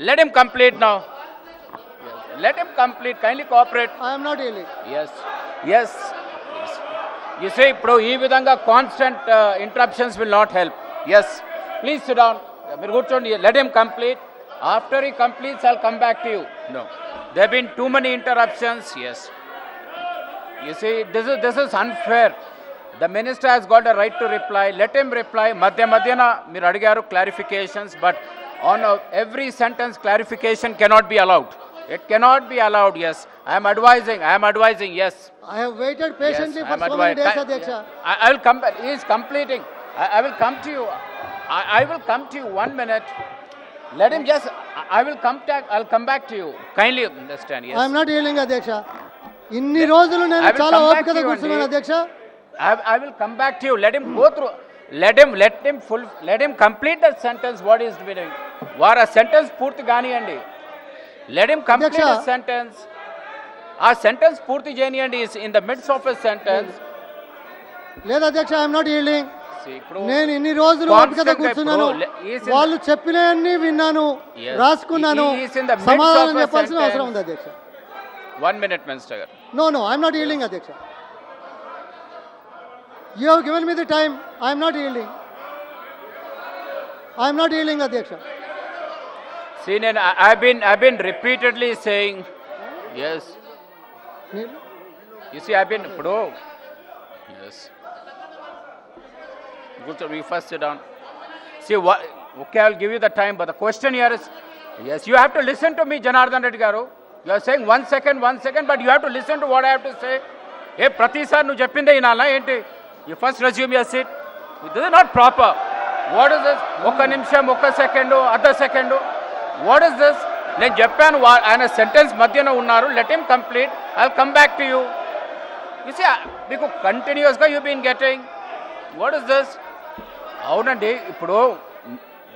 Let him complete now. Yes. Let him complete. Kindly cooperate.
I am not yielding.
Yes, yes. You see, ఇప్పుడు ఈ విధంగా constant interruptions will not help. Yes, please sit down. మీరు కూర్చోండి. Let him complete. After he completes I'll come back to you. No, there been too many interruptions. Yes, you see, this is unfair. The minister has got a right to reply. Let him reply. మధ్యన మీరు అడిగారు clarifications, but on every sentence clarification cannot be allowed. It cannot be allowed. Yes, I am advising. Yes,
I have waited patiently
yes,
for so many days, Adhyaksha.
I will come back. He is completing. I will come to you. I will come to you 1 minute. Let him just. I will come back. I'll come back to you. Kindly understand. Yes.
I am not yielding, Adhyaksha. ఇన్ని రోజులు
I
నేను
will
చాలా
come back
ఓపికతో
to you,
కూర్చున్నాను
Andy.
అధ్యక్ష.
I will come back to you. Let him go through. Let him complete that sentence. What he is doing? వారు ఆ sentence పూర్తి కానియండి. Let him complete
Adhyaksha.
a sentence. ఆ sentence పూర్తి చేయనియండి. Is in the midst of a sentence.
లేదు అధ్యక్ష, I'm not yielding.
See, ఇప్పుడు
నేను ఇన్ని రోజులు
Constant
ఓపికతో
గా
కూర్చున్నాను.
ఇప్పుడు he is in
వాళ్ళు చెప్పినవన్నీ విన్నాను,
Yes.
రాసుకున్నాను.
He is in the midst
సమాధానం
of a
చెప్పాల్సిన అవసరం
sentence.
ఉంది అధ్యక్ష.
1 minute, Minister గారు.
No, ఐఎమ్ నాట్ ఈల్డింగ్ అధ్యక్ష. You have given me the time. I'm not yielding. I'm not yielding అధ్యక్ష.
See, I've been repeatedly saying, yes. You see, I've been ఇప్పుడు yes. Good, sir. We first sit down. See, what? Okay, I'll give you the time, but the question here is, yes, you have to listen to me, Janardhan Reddy garu. You are saying 1 second, but you have to listen to what I have to say. Hey, ప్రతిసారి నువ్వు చెప్పిందే వినాలా ఏంటి? You first resume your seat. This is not proper. What is this? 1 నిమిషం, 1 second, అర్ధ second. What is this? నేను చెప్పాను ఆయన సెంటెన్స్ మధ్యన ఉన్నారు. Let him complete. I'll come back to you. You see, మీకు కంటిన్యూస్గా you been getting. What is this? అవునండి, ఇప్పుడు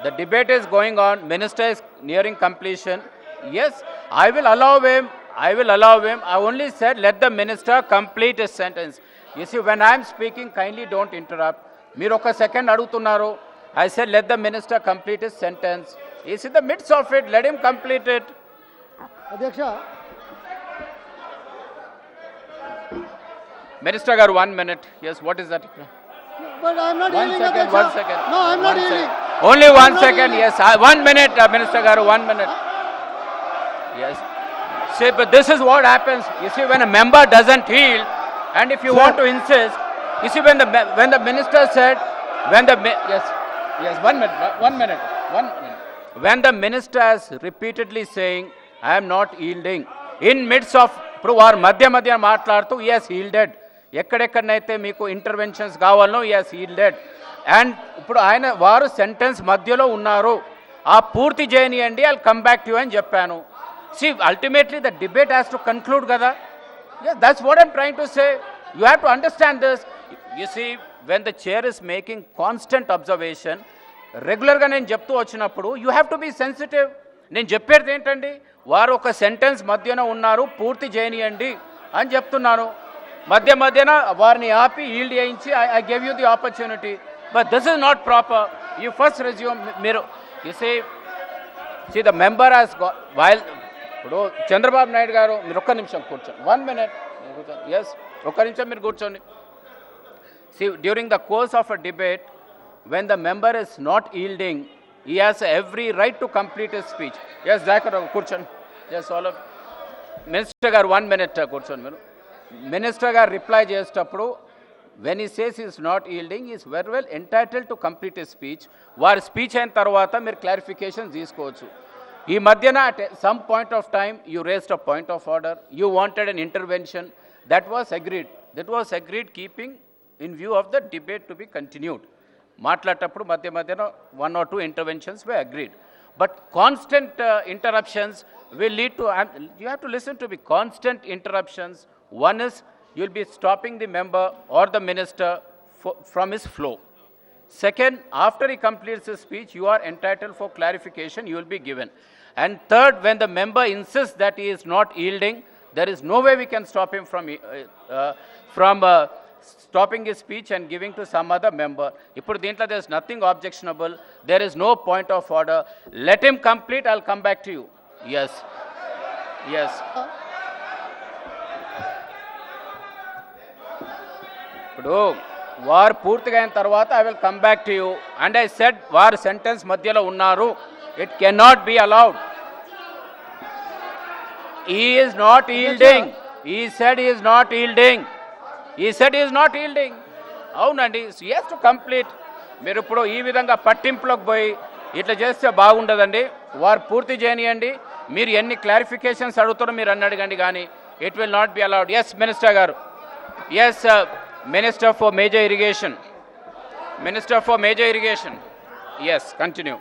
the debate is going on. Minister is nearing completion. Yes, I will allow him. I only said let the minister complete his sentence. You see, when I am speaking, kindly don't interrupt. మీరు 1 second అడుగుతున్నారు. I said let the minister complete his sentence. He's in the midst of it. Let him complete it.
అధ్యక్ష,
Minister garu, 1 minute. Yes, what is that?
but I'm not
1
yielding,
second,
Adhyaksha.
1 second.
No, I'm not
1
yielding.
second. Only
I'm
1
not
second.
yielding.
Yes, 1 minute, Minister garu, 1 minute. Yes. See, but this is what happens. You see, when a member doesn't yield, and if you want to insist, you see, when the minister said, yes, 1 minute. When the minister is repeatedly saying, I am not yielding, in midst of ఇప్పుడు వారు మధ్య మాట్లాడుతూ yes హీల్డెడ్, ఎక్కడెక్కడనైతే మీకు interventions కావాలనో yes హీల్డెడ్, and ఇప్పుడు వారు sentence మధ్యలో ఉన్నారు, ఆ పూర్తి చేయనియండి, I come back to you అని చెప్పాను. See ultimately the debate has to conclude కదా. That's what I'm trying to say. You have to understand this. You see when the chair is making constant observation, రెగ్యులర్గా నేను చెప్తూ వచ్చినప్పుడు you have to be sensitive. నేను చెప్పేది ఏంటండి, వారు ఒక సెంటెన్స్ మధ్యన ఉన్నారు, పూర్తి చేయనియండి అని చెప్తున్నాను. మధ్యన వారిని ఆపి ఈల్డ్ చేయించి I gave you the opportunity, but this is not proper. You first resume. మీరు you see the member has while. ఇప్పుడు చంద్రబాబు నాయుడు గారు, మీరు ఒక్క నిమిషం కూర్చోండి, 1 minute. ఎస్, ఒక్క నిమిషం మీరు కూర్చోండి. See, during the course of a debate, when the member is not yielding, he has every right to complete his speech. Yes, Zakar, కూర్చోండి. Yes, all of Minister గారు 1 minute కూర్చోండి. మీరు మినిస్టర్ గారు reply చేసేటప్పుడు when he says he is not yielding, he is very well entitled to complete his speech. వారి speech అయిన తర్వాత మీరు క్లారిఫికేషన్ తీసుకోవచ్చు. ఈ మధ్యన at some point of time you raised a point of order, you wanted an intervention, that was agreed keeping in view of the debate to be continued. మాట్లాడేటప్పుడు మధ్యన 1 or 2 interventions were agreed, but constant interruptions will lead to, you have to listen to me, constant interruptions. One is you will be stopping the member or the minister from his flow. Second, after he completes his speech, you are entitled for clarification, you will be given. And third, when the member insists that he is not yielding, there is no way we can stop him from stopping his speech and giving to some other member. Ippudu deentlo there is nothing objectionable, there is no point of order. Let him complete, I'll come back to you. Yes. ఇప్పుడు వారు పూర్తిగా అయిన తర్వాత I will come back to you, and I said వారు sentence మధ్యలో ఉన్నారు, it cannot be allowed. He is not yielding. He said he is not yielding. అవునండి, he has to complete. మీరు ఇప్పుడు ఈ విధంగా పట్టింపులోకి పోయి ఇట్లా చేస్తే బాగుండదండి. వారు పూర్తి చేయనియండి, మీరు ఎన్ని క్లారిఫికేషన్స్ అడుగుతారో మీరు అన్ని అడగండి, కానీ it will not be allowed. Yes minister గారు. Yes, minister for major irrigation. Yes, continue.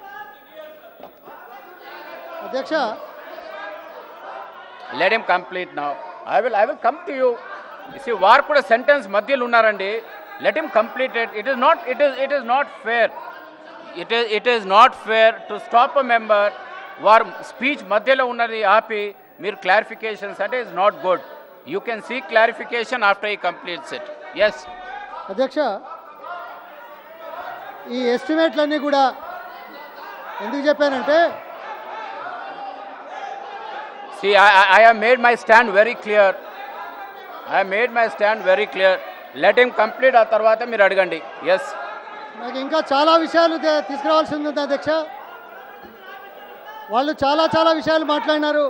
అధ్యక్ష,
let him complete now. I will come to you. You see, వారు కూడా సెంటెన్స్ మధ్యలో ఉన్నారండి. Let him complete it. It is not fair. It is not fair to stop a member. వారు speech మధ్యలో ఉన్నది ఆపి మీరు క్లారిఫికేషన్స్ అంటే is not good. You can seek clarification after he completes it. Yes
అధ్యక్ష, ఈ ఎస్టిమేట్లన్నీ కూడా ఎందుకు చెప్పానంటే,
see, I have made my stand very clear. Let him complete, ఆ తర్వాత మీరు అడగండి. ఎస్,
నాకు ఇంకా చాలా విషయాలు తీసుకురావాల్సి ఉంది అధ్యక్ష. వాళ్ళు చాలా విషయాలు మాట్లాడినారు.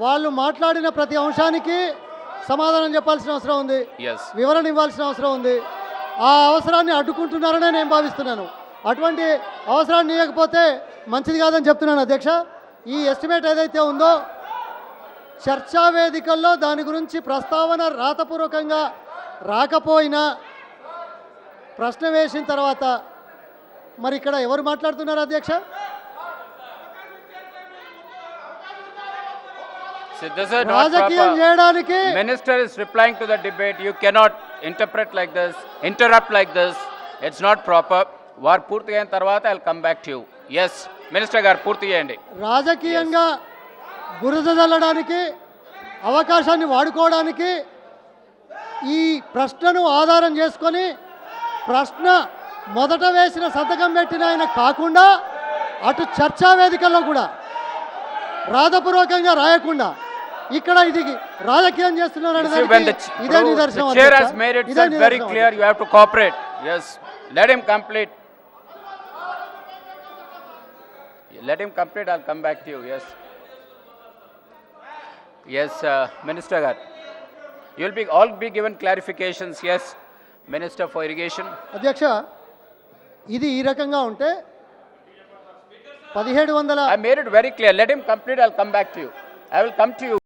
వాళ్ళు మాట్లాడిన ప్రతి అంశానికి సమాధానం చెప్పాల్సిన అవసరం ఉంది, వివరణ ఇవ్వాల్సిన అవసరం ఉంది. ఆ అవసరాన్ని అడ్డుకుంటున్నారనే నేను భావిస్తున్నాను. అటువంటి అవసరాన్ని ఇవ్వకపోతే మంచిది కాదని చెప్తున్నాను అధ్యక్ష. ఈ ఎస్టిమేట్ ఏదైతే ఉందో, చర్చా వేదికల్లో దాని గురించి ప్రస్తావన రాతపూర్వకంగా రాకపోయినా ప్రశ్న వేసిన తర్వాత మరి ఇక్కడ ఎవరు మాట్లాడుతున్నారు అధ్యక్ష? రాజకీయం చేయడానికి
minister is replying to the debate. You cannot interrupt like this. It's not proper. వారు పూర్తి అయిన తర్వాత I will come back to you. Yes, minister గారు పూర్తి చేయండి.
రాజకీయంగా బురద చల్లడానికి, అవకాశాన్ని వాడుకోవడానికి ఈ ప్రశ్నను ఆధారం చేసుకొని ప్రశ్న మొదట వేసిన సంతకం పెట్టిన ఆయన కాకుండా అటు చర్చా వేదికల్లో కూడా రాతపూర్వకంగా రాయకుండా ఇక్కడ ఇది రాజకీయం చేస్తున్నారు. ఇదే నిదర్శనం.
Very clear, you have to cooperate. Yes, let him complete. Let him complete, I'll come back to you. Yes. Yes, Minister Gar. You'll be all be given clarifications. Yes, Minister for Irrigation.
అధ్యక్ష, ఇది ఈ రకంగా ఉంటే 1700
I made it very clear. Let him complete. I'll come back to you. I will come to you.